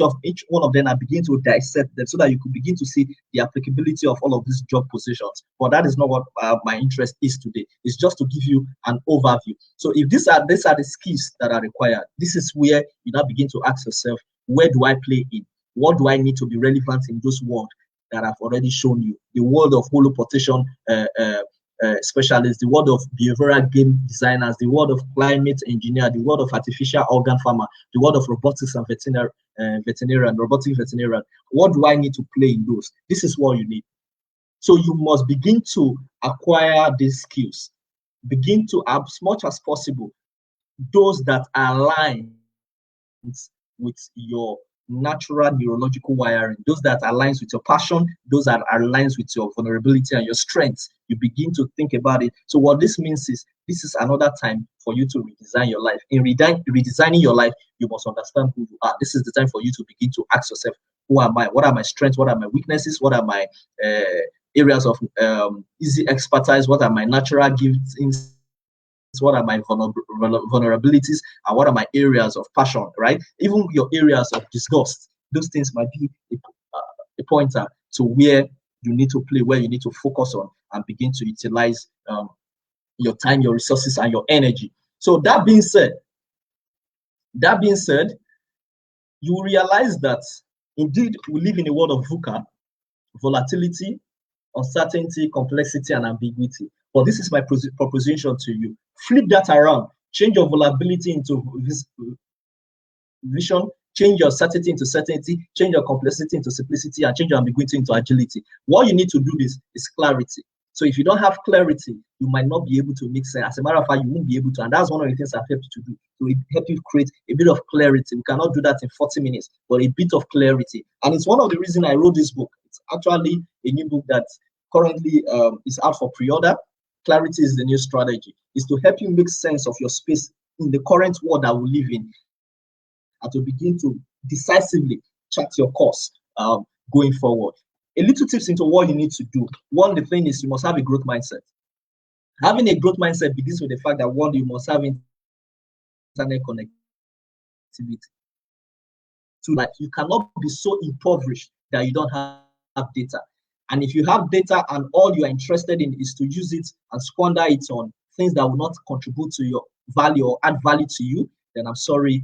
Speaker 2: one of them and begin to dissect them so that you could begin to see the applicability of all of these job positions. But that is not what my interest is today. It's just to give you an overview. So if these are the skills that are required, this is where you now begin to ask yourself, where do I play in? What do I need to be relevant in those world that I've already shown you? The world of holoportation specialists, the world of behavioral game designers, the world of climate engineer, the world of artificial organ farmer, the world of robotics and robotic veterinarian. What do I need to play in those? This is what you need. So you must begin to acquire these skills. Begin to, as much as possible, those that align with your natural neurological wiring, those that aligns with your passion, those that aligns with your vulnerability and your strengths. You begin to think about it. So what this means is, this is another time for you to redesign your life. In redesigning your life, you must understand who you are. This is the time for you to begin to ask yourself, who am I? What are my strengths? What are my weaknesses? What are my areas of easy expertise? What are my natural gifts? What are my vulnerabilities, and what are my areas of passion, right? Even your areas of disgust, those things might be a pointer to where you need to play, where you need to focus on, and begin to utilize your time, your resources, and your energy. So that being said, you will realize that indeed we live in a world of VUCA, volatility, uncertainty, complexity, and ambiguity. But this is my proposition to you. Flip that around. Change your vulnerability into vision. Change your certainty into certainty. Change your complexity into simplicity, and change your ambiguity into agility. What you need to do this is clarity. So if you don't have clarity, you might not be able to make sense. As a matter of fact, you won't be able to. And that's one of the things I've helped you to do. To help you create a bit of clarity. We cannot do that in 40 minutes, but a bit of clarity. And it's one of the reasons I wrote this book. It's actually a new book that currently is out for pre-order. Clarity is the new strategy. Is to help you make sense of your space in the current world that we live in, and to begin to decisively chart your course going forward. A little tips into what you need to do. One, the thing is you must have a growth mindset. Having a growth mindset begins with the fact that, one, you must have internet connectivity. So that you cannot be so impoverished that you don't have data. And if you have data and all you are interested in is to use it and squander it on things that will not contribute to your value or add value to you, then I'm sorry,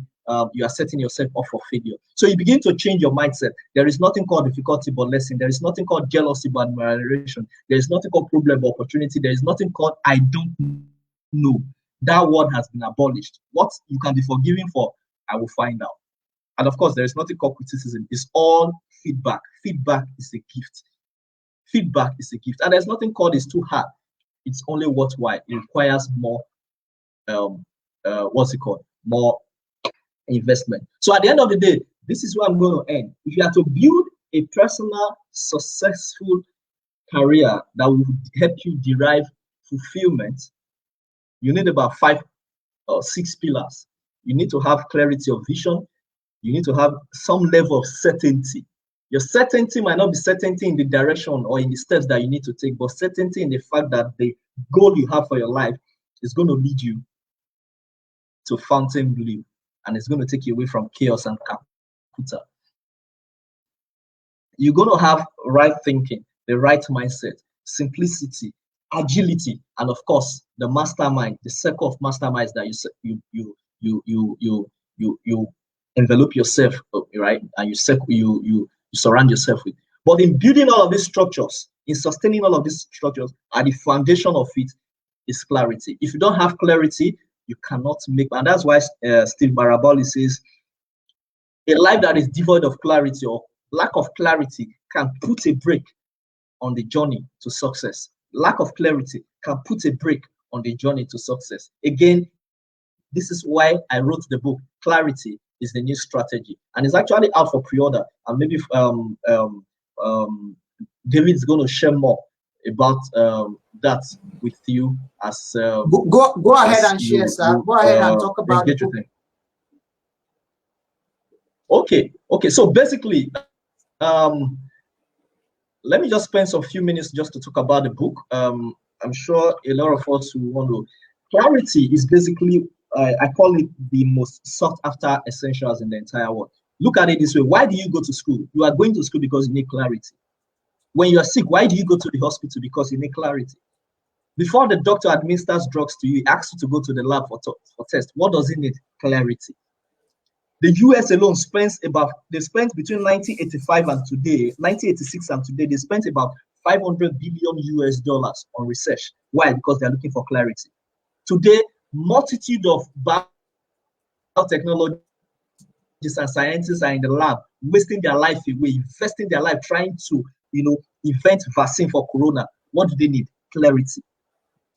Speaker 2: you are setting yourself up for failure. So you begin to change your mindset. There is nothing called difficulty but lesson. There is nothing called jealousy but admiration. There is nothing called problem but opportunity. There is nothing called I don't know. That word has been abolished. What you can be forgiven for, I will find out. And of course, there is nothing called criticism. It's all feedback. Feedback is a gift. Feedback is a gift. And there's nothing called it's too hard. It's only worthwhile. It requires more, more investment. So at the end of the day, this is where I'm going to end. If you are to build a personal, successful career that will help you derive fulfillment, you need about 5 or 6 pillars. You need to have clarity of vision. You need to have some level of certainty. Your certainty might not be certainty in the direction or in the steps that you need to take, but certainty in the fact that the goal you have for your life is going to lead you to Fontainebleau, and it's going to take you away from chaos and Calcutta. You're going to have right thinking, the right mindset, simplicity, agility, and of course, the mastermind, the circle of masterminds that you envelop yourself, right, and you surround yourself with. But in building all of these structures, in sustaining all of these structures, at the foundation of it is clarity. If you don't have clarity, you cannot make, and that's why Steve Maraboli says, a life that is devoid of clarity or lack of clarity can put a brake on the journey to success. Lack of clarity can put a brake on the journey to success. Again, this is why I wrote the book, Clarity is the New Strategy. And it's actually out for pre-order. And maybe David is going to share more about that with you as
Speaker 1: go ahead and share, sir. Go ahead and talk about the book.
Speaker 2: Okay. So basically, let me just spend some few minutes just to talk about the book. I'm sure a lot of us who want to. Clarity is basically, I call it the most sought after essentials in the entire world. Look at it this way. Why do you go to school? You are going to school because you need clarity. When you are sick, why do you go to the hospital? Because you need clarity. Before the doctor administers drugs to you, he asks you to go to the lab for test. What does he need? Clarity. The US alone they spent between 1985 and today, 1986 and today, they spent about $500 billion US on research. Why? Because they're looking for clarity. Today, multitude of biotechnologists and scientists are in the lab, wasting their life away, investing their life trying to, invent vaccine for corona. What do they need? Clarity.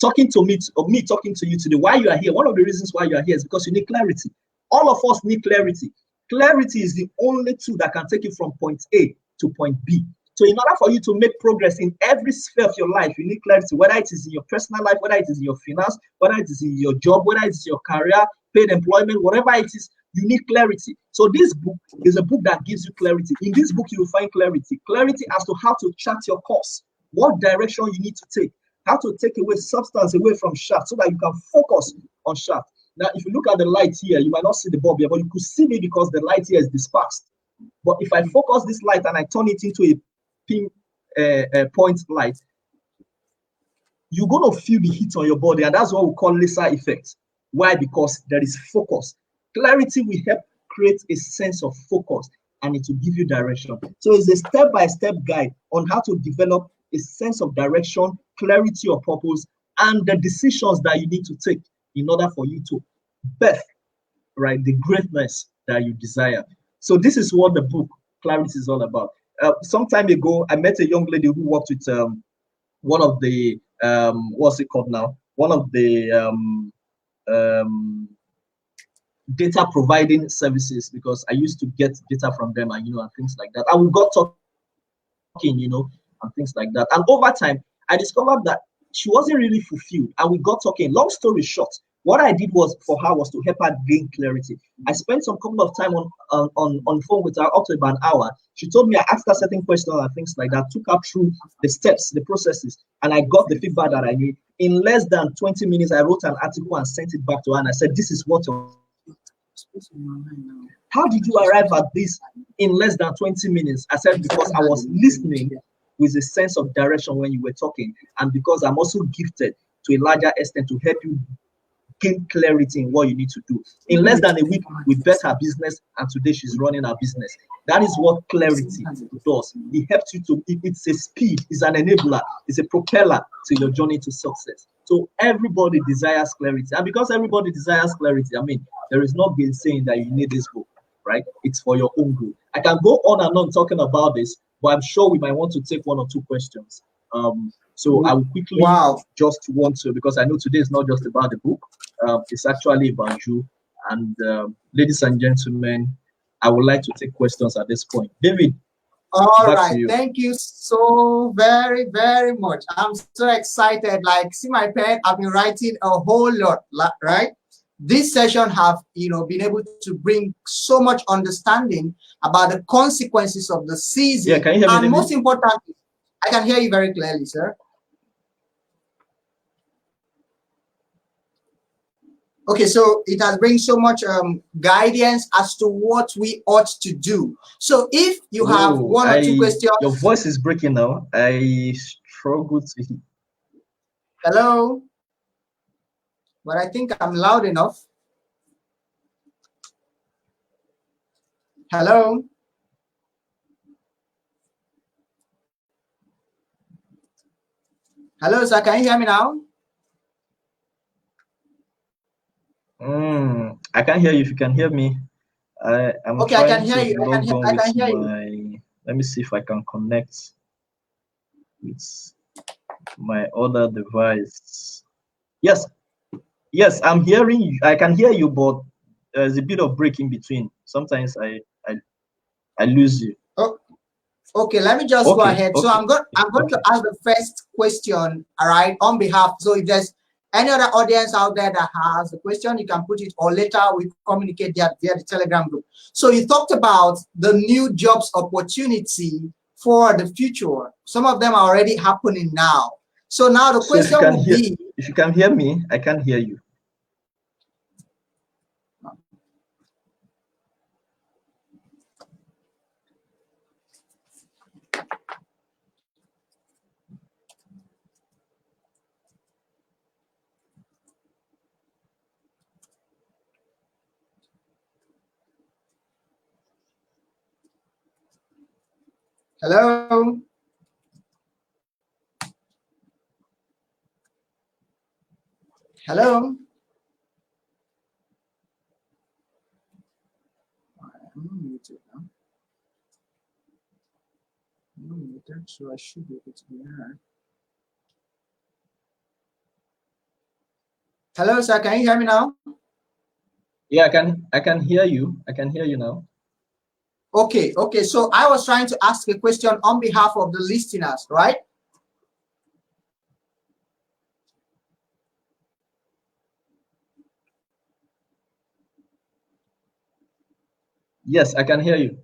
Speaker 2: Talking to me, or me talking to you today, why you are here, one of the reasons why you are here is because you need clarity. All of us need clarity. Clarity is the only tool that can take you from point A to point B. So in order for you to make progress in every sphere of your life, you need clarity, whether it is in your personal life, whether it is in your finance, whether it is in your job, whether it is your career, paid employment, whatever it is, you need clarity. So this book is a book that gives you clarity. In this book, you will find clarity. Clarity as to how to chart your course, what direction you need to take, how to take away substance away from shaft so that you can focus on shaft. Now, if you look at the light here, you might not see the bulb here, but you could see me because the light here is dispersed. But if I focus this light and I turn it into a point light, you're going to feel the heat on your body, and that's what we call laser effect. Why? Because there is focus. Clarity will help create a sense of focus, and it will give you direction. So it's a step-by-step guide on how to develop a sense of direction, clarity of purpose, and the decisions that you need to take in order for you to birth, right, the greatness that you desire. So this is what the book Clarity is all about. Some time ago, I met a young lady who worked with one of the what's it called now? One of the data providing services, because I used to get data from them and and things like that. And we got talking, and things like that. And over time, I discovered that she wasn't really fulfilled, and we got talking. Long story short, what I did for her was to help her gain clarity. I spent some couple of time on phone with her, up to about an hour. She told me, I asked her certain questions and things like that, took her through the steps, the processes, and I got the feedback that I need. In less than 20 minutes, I wrote an article and sent it back to her, and I said, this is what how did you arrive at this in less than 20 minutes? I said, because I was listening with a sense of direction when you were talking, and because I'm also gifted to a larger extent to help you gain clarity in what you need to do. In less than a week, we bet her business, and today she's running her business. That is what clarity does. It helps you to, it's a speed, it's an enabler, it's a propeller to your journey to success. So everybody desires clarity. And because everybody desires clarity, I mean, there is not been saying that you need this book, right? It's for your own good. I can go on and on talking about this, but I'm sure we might want to take one or two questions. So I will quickly just want to, because I know today is not just about the book, it's actually about you. And ladies and gentlemen, I would like to take questions at this point. David.
Speaker 1: All right, thank you so very, very much. I'm so excited. Like, see my pen, I've been writing a whole lot, right? This session have, been able to bring so much understanding about the consequences of the season.
Speaker 2: Yeah, can you hear me?
Speaker 1: And most importantly, I can hear you very clearly, sir. Okay, so it has bring so much guidance as to what we ought to do. So if you have one or two questions.
Speaker 2: Your voice is breaking now. I struggle to hear.
Speaker 1: Hello? But I think I'm loud enough. Hello? Hello, sir, can you hear me now?
Speaker 2: I can't hear you. If you can hear me, I'm
Speaker 1: okay. I can hear you. I can hear
Speaker 2: you. Let me see if I can connect with my other device. Yes, I'm hearing you. I can hear you, but there's a bit of break in between. Sometimes I lose you.
Speaker 1: Oh, okay. Let me just go ahead. Okay. So I'm going to ask the first question. All right, on behalf. So if there's any other audience out there that has a question, you can put it, or later we communicate via the Telegram group. So you talked about the new jobs opportunity for the future. Some of them are already happening now. So now the question will be,
Speaker 2: if you can hear me, I can hear you.
Speaker 1: hello? Hello? I'm muted now. I'm muted, so I should be able to be heard. Hello, sir. Can you hear me now?
Speaker 2: Yeah, I can hear you. I can hear you now.
Speaker 1: Okay. So I was trying to ask a question on behalf of the listeners, right?
Speaker 2: Yes, I can hear you.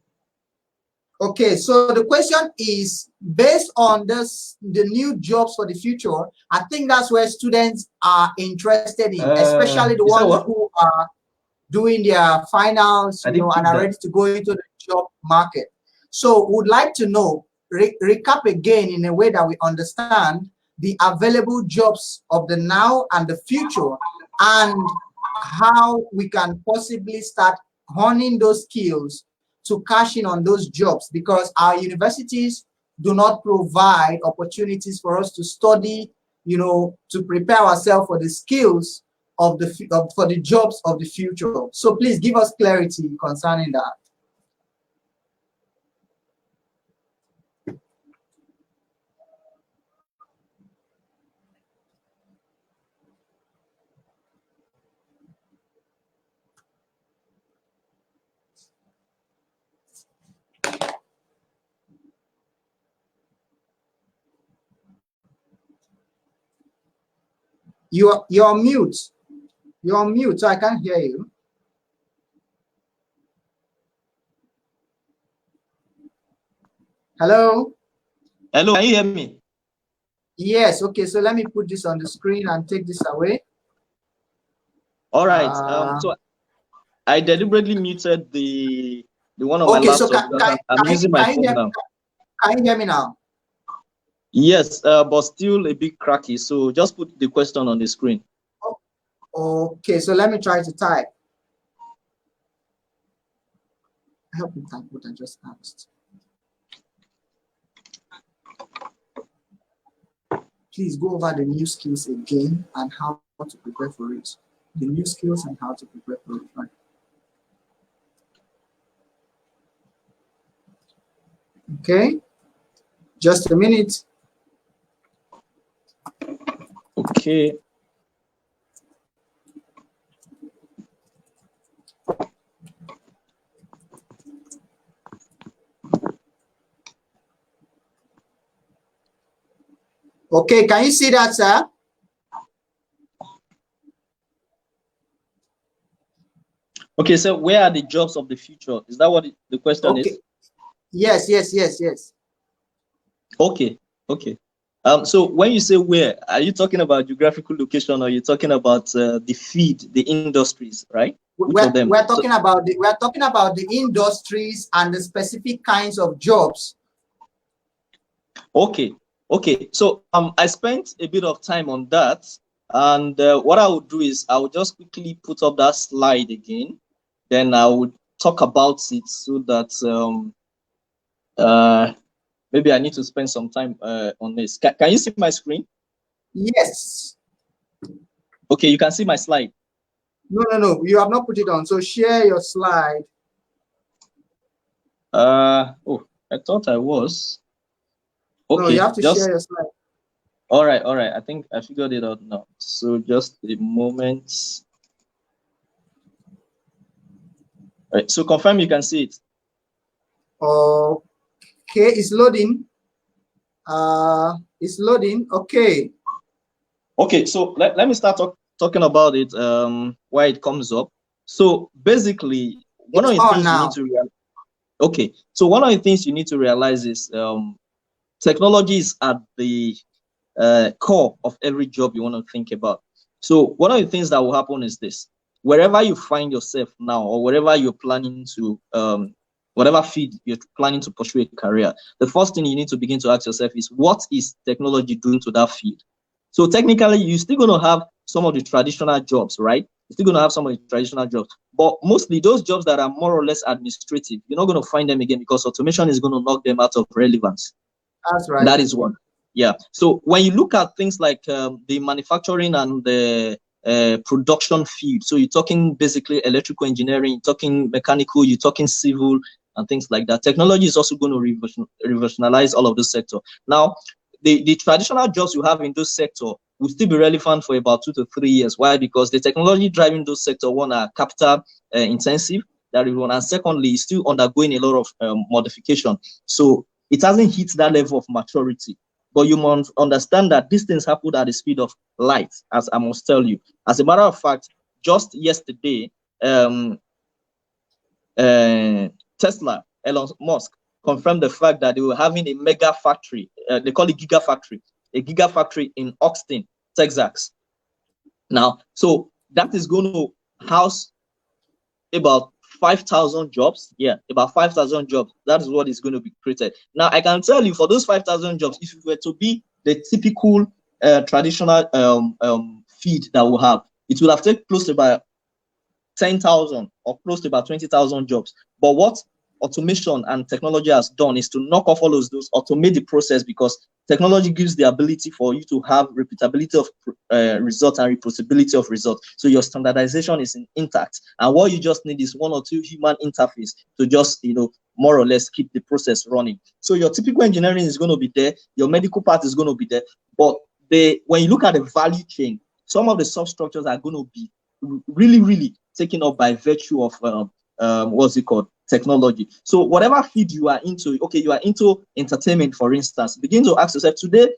Speaker 1: Okay, so the question is based on the new jobs for the future. I think that's where students are interested in, especially the ones who are doing their finals, and are ready to go into the job market. So would like to know, recap again in a way that we understand the available jobs of the now and the future, and how we can possibly start honing those skills to cash in on those jobs, because our universities do not provide opportunities for us to study, to prepare ourselves for the skills of for the jobs of the future. So please give us clarity concerning that. You're on mute. You're on mute, so I can't hear you. Hello?
Speaker 2: Hello, can you hear me?
Speaker 1: Yes, okay, so let me put this on the screen and take this away.
Speaker 2: All right. So I deliberately muted the one on my laptop.
Speaker 1: So
Speaker 2: I'm using my phone now.
Speaker 1: Can you hear me now?
Speaker 2: Yes, but still a bit cracky. So just put the question on the screen.
Speaker 1: Okay, so let me try to type. Help me type what I just asked. Please go over the new skills again and how to prepare for it. The new skills and how to prepare for it. Right? Okay, just a minute.
Speaker 2: Okay.
Speaker 1: Okay, can you see that, sir?
Speaker 2: Okay, so where are the jobs of the future? Is that what the question is?
Speaker 1: Yes, yes, yes, yes.
Speaker 2: Okay, okay. So when you say where, are you talking about geographical location, or are you talking about the feed, the industries, right? Which of them?
Speaker 1: We're talking about the industries and the specific kinds of jobs.
Speaker 2: Okay, okay. So I spent a bit of time on that, and what I would do is I would just quickly put up that slide again, then I would talk about it so that maybe I need to spend some time on this. Can you see my screen?
Speaker 1: Yes.
Speaker 2: Okay, you can see my slide.
Speaker 1: No, you have not put it on. So share your slide.
Speaker 2: Oh, I thought I was. Okay,
Speaker 1: no, you have to share your slide.
Speaker 2: All right. I think I figured it out now. So just a moment. All right, so confirm you can see it.
Speaker 1: Okay, it's loading. It's loading. Okay.
Speaker 2: Okay, so let me start talking about it, why it comes up. So basically, one of the things you need to realize. Okay, so one of the things you need to realize is technology is at the core of every job you want to think about. So one of the things that will happen is this: wherever you find yourself now, or wherever you're planning to, whatever field you're planning to pursue a career, the first thing you need to begin to ask yourself is, what is technology doing to that field? So technically, you're still going to have some of the traditional jobs, right? You're still going to have some of the traditional jobs, but mostly those jobs that are more or less administrative, you're not going to find them again, because automation is going to knock them out of relevance.
Speaker 1: That's right.
Speaker 2: That is one. Yeah. So when you look at things like the manufacturing and the production field, so you're talking basically electrical engineering, you're talking mechanical, you're talking civil, and things like that. Technology is also going to revolutionize all of those sectors. Now, the traditional jobs you have in those sectors will still be relevant for about 2 to 3 years. Why? Because the technology driving those sectors, one, are capital intensive, that is one, and secondly, is still undergoing a lot of modification. So it hasn't hit that level of maturity. But you must understand that these things happen at the speed of light, as I must tell you. As a matter of fact, just yesterday, Tesla, Elon Musk, confirmed the fact that they were having a mega factory, they call it gigafactory, a gigafactory in Austin, Texas. Now, so that is going to house about 5,000 jobs. Yeah, about 5,000 jobs. That is what is going to be created. Now, I can tell you, for those 5,000 jobs, if it were to be the typical traditional feed that we have, it will have taken close to about 10,000 or close to about 20,000 jobs. But what automation and technology has done is to knock off all of those, automate the process, because technology gives the ability for you to have repeatability of results and reproducibility of results. So your standardization is intact, and what you just need is 1 or 2 human interface to just, more or less keep the process running. So your typical engineering is going to be there, your medical part is going to be there, but when you look at the value chain, some of the substructures are going to be really taken up by virtue of what's it called, technology. So whatever field you are into, okay, you are into entertainment, for instance, begin to ask yourself, today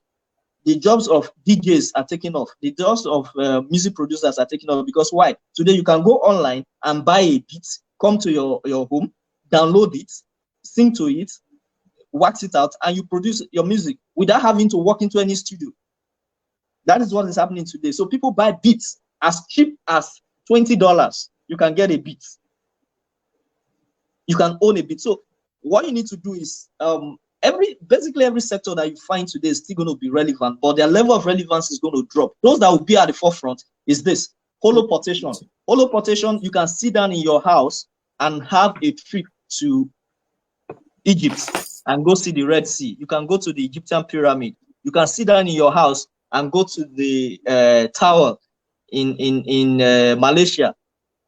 Speaker 2: the jobs of DJs are taking off, the jobs of music producers are taking off, because why? Today you can go online and buy a beat, come to your home, download it, sing to it, wax it out, and you produce your music without having to walk into any studio. That is what is happening today. So people buy beats as cheap as $20. You can get a beat. You can own a beat. So what you need to do is basically every sector that you find today is still going to be relevant, but their level of relevance is going to drop. Those that will be at the forefront is this: Holoportation. Holoportation, you can sit down in your house and have a trip to Egypt and go see the Red Sea. You can go to the Egyptian pyramid. You can sit down in your house and go to the tower in Malaysia.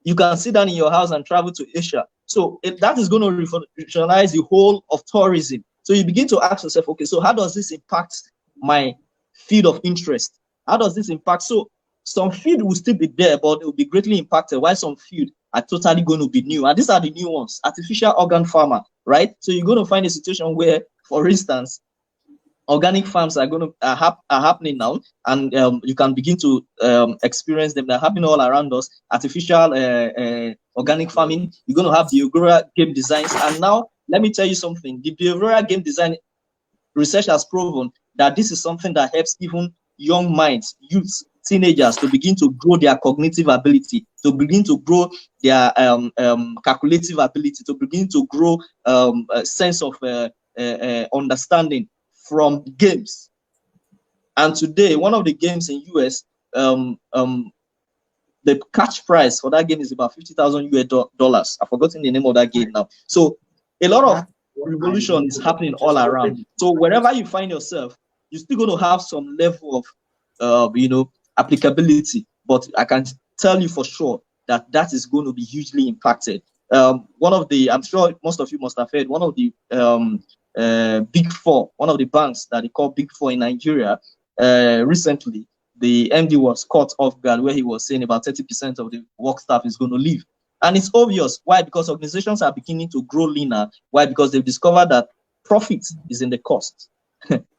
Speaker 2: You can sit down in your house and travel to Asia. So that is going to revolutionize the whole of tourism. So you begin to ask yourself, okay, so how does this impact my field of interest? How does this impact? So some field will still be there, but it will be greatly impacted, while some field are totally going to be new. And these are the new ones: artificial organ farmer, right? So you're going to find a situation where, for instance, organic farms are going to are happening now, and you can begin to experience them. They're happening all around us. Artificial organic farming. You're going to have behavioral game designs, and now let me tell you something. The behavioral game design research has proven that this is something that helps even young minds, youths, teenagers to begin to grow their cognitive ability, to begin to grow their calculative ability, to begin to grow a sense of understanding from games. And today, one of the games in US, the cash prize for that game is about $50,000 US. I've forgotten the name of that game now. So a lot of revolution is happening all around. So wherever you find yourself, you're still going to have some level of applicability, but I can tell you for sure that that is going to be hugely impacted. One of the, I'm sure most of you must have heard, one of the Big Four, one of the banks that they call Big Four in Nigeria, recently, the MD was caught off guard where he was saying about 30% of the work staff is going to leave. And it's obvious. Why? Because organizations are beginning to grow leaner. Why? Because they've discovered that profit is in the cost.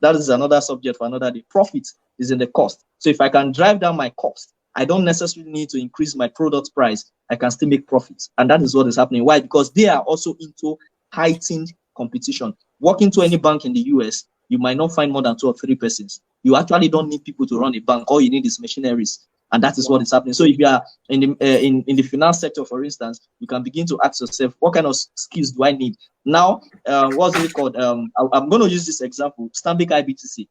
Speaker 2: That is another subject for another day. Profit is in the cost. So if I can drive down my cost, I don't necessarily need to increase my product price. I can still make profits. And that is what is happening. Why? Because they are also into heightened competition. Walking to any bank in the US, you might not find more than 2 or 3 persons. You actually don't need people to run a bank. All you need is machineries. And that is what is happening. So if you are in the finance sector, for instance, you can begin to ask yourself, what kind of skills do I need? Now, what's it called? I'm going to use this example. Stanbic IBTC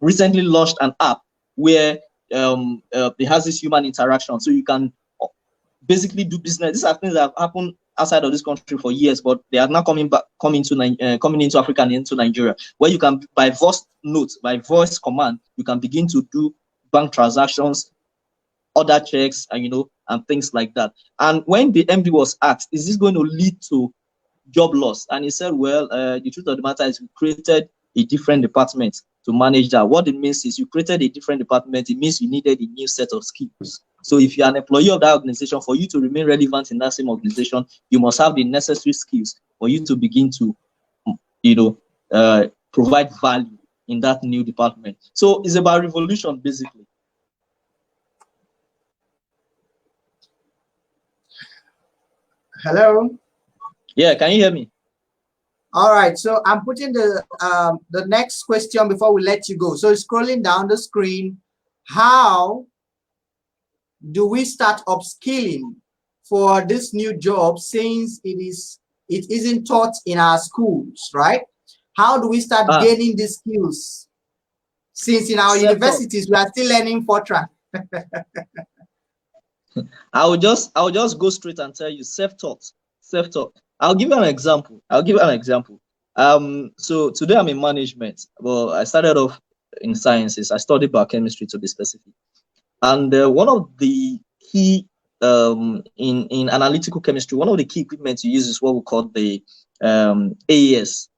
Speaker 2: recently launched an app where it has this human interaction. So you can basically do business. These are things that have happened outside of this country for years, but they are now coming into Africa and into Nigeria, where you can, by voice note, by voice command, you can begin to do bank transactions, order checks, and things like that. And when the MD was asked, is this going to lead to job loss? And he said, well, the truth of the matter is we created a different department to manage that. What it means is you created a different department. It means you needed a new set of skills. So if you're an employee of that organization, for you to remain relevant in that same organization, you must have the necessary skills for you to begin to, provide value in that new department. So it's about revolution, basically.
Speaker 1: Hello?
Speaker 2: Yeah, can you hear me?
Speaker 1: All right, so I'm putting the next question before we let you go. So scrolling down the screen, how do we start upskilling for this new job, since it isn't taught in our schools, right? How do we start gaining these skills, since in our universities we are still learning Fortran?
Speaker 2: I will just go straight and tell you, self-taught. I'll give you an example. So today I'm in management. Well, I started off in sciences. I studied biochemistry, to be specific. And one of the key in analytical chemistry, one of the key equipment you use is what we call the AES,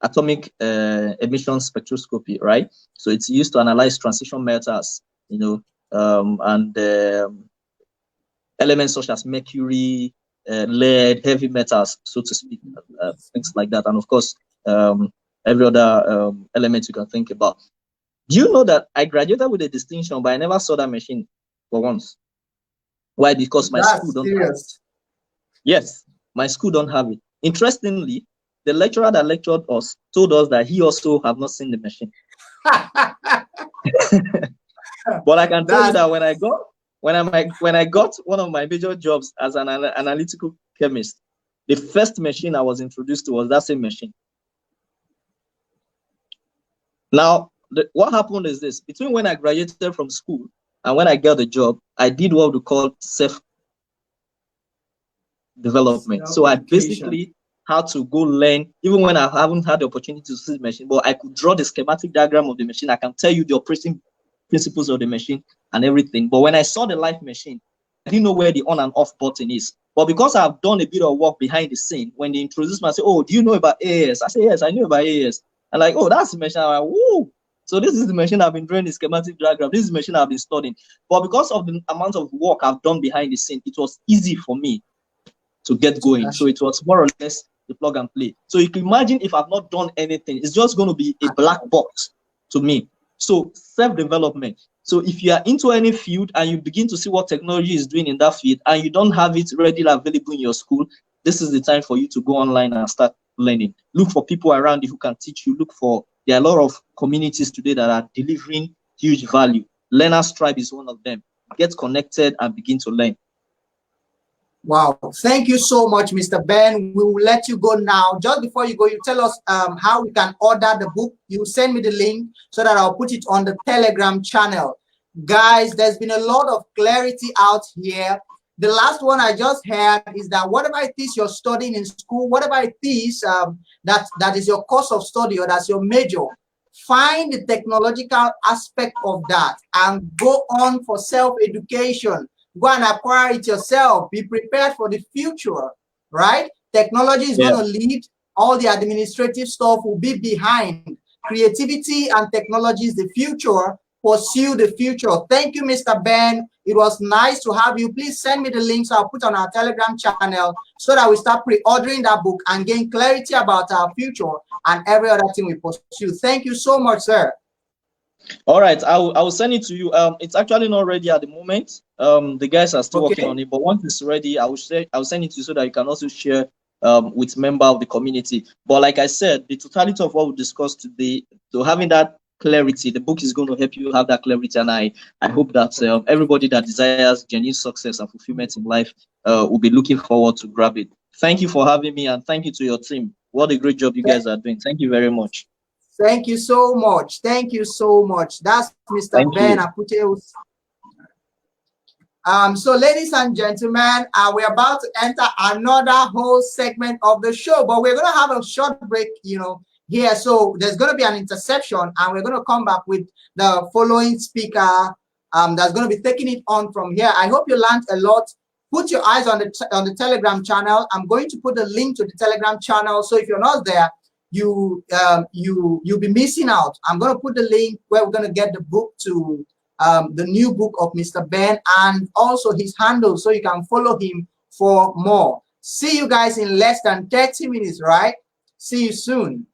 Speaker 2: atomic emission spectroscopy, right? So it's used to analyze transition metals, and elements such as mercury, lead, heavy metals, so to speak, things like that. And of course, every other element you can think about. Do you know that I graduated with a distinction, but I never saw that machine for once? Why? Because my school don't have it. Yes, my school don't have it. Interestingly, the lecturer that lectured us told us that he also have not seen the machine. But I can tell you that when I got one of my major jobs as an analytical chemist, the first machine I was introduced to was that same machine. Now, what happened is this: between when I graduated from school And when I got the job, I did what we call self-development. So I basically had to go learn, even when I haven't had the opportunity to see the machine, but I could draw the schematic diagram of the machine. I can tell you the operating principles of the machine and everything. But when I saw the live machine, I didn't know where the on and off button is. But because I've done a bit of work behind the scene, when they introduced me, I say, "Oh, do you know about AAS?" I say, "Yes, I know about AAS." And like, "Oh, that's the machine." I'm like, "Whoa." So this is the machine I've been drawing the schematic diagram. This is the machine I've been studying. But because of the amount of work I've done behind the scene, it was easy for me to get going. So it was more or less the plug and play. So you can imagine if I've not done anything, it's just going to be a black box to me. So self-development. So if you are into any field and you begin to see what technology is doing in that field and you don't have it readily available in your school, this is the time for you to go online and start learning. Look for people around you who can teach you. There are a lot of communities today that are delivering huge value. Learners Tribe is one of them. Get connected and begin to learn.
Speaker 1: Wow, thank you so much, Mr. Ben. We will let you go now. Just before you go, you tell us how we can order the book. You send me the link so that I'll put it on the Telegram channel. Guys, there's been a lot of clarity out here. The last one I just heard is that whatever it is you're studying in school, whatever it is that is your course of study or that's your major, find the technological aspect of that and go on for self-education. Go and acquire it yourself. Be prepared for the future, right? Technology is going to lead. All the administrative stuff will be behind. Creativity and technology is the future. Pursue the future. Thank you, Mr. Ben. It was nice to have you. Please send me the links I'll put on our Telegram channel so that we start pre-ordering that book and gain clarity about our future and every other thing we pursue. Thank you so much, sir.
Speaker 2: All right, I will send it to you. It's actually not ready at the moment. The guys are still working on it, but once it's ready, I'll send it to you so that you can also share with member of the community. But like I said, the totality of what we discussed today, so having that clarity, the book is going to help you have that clarity, and I hope that everybody that desires genuine success and fulfillment in life will be looking forward to grab it. Thank you for having me, and thank you to your team. What a great job you guys are doing. Thank you very much.
Speaker 1: Thank you so much. Thank you so much. That's Mr. Ben Apute. So ladies and gentlemen, we're about to enter another whole segment of the show, but we're going to have a short break, here. So there's going to be an interception and we're going to come back with the following speaker that's going to be taking it on from here. I hope you learned a lot. Put your eyes on the Telegram channel. I'm going to put the link to the Telegram channel. So if you're not there, you'll be missing out. I'm going to put the link where we're going to get the book to the new book of Mr. Ben and also his handle so you can follow him for more. See you guys in less than 30 minutes, right? See you soon.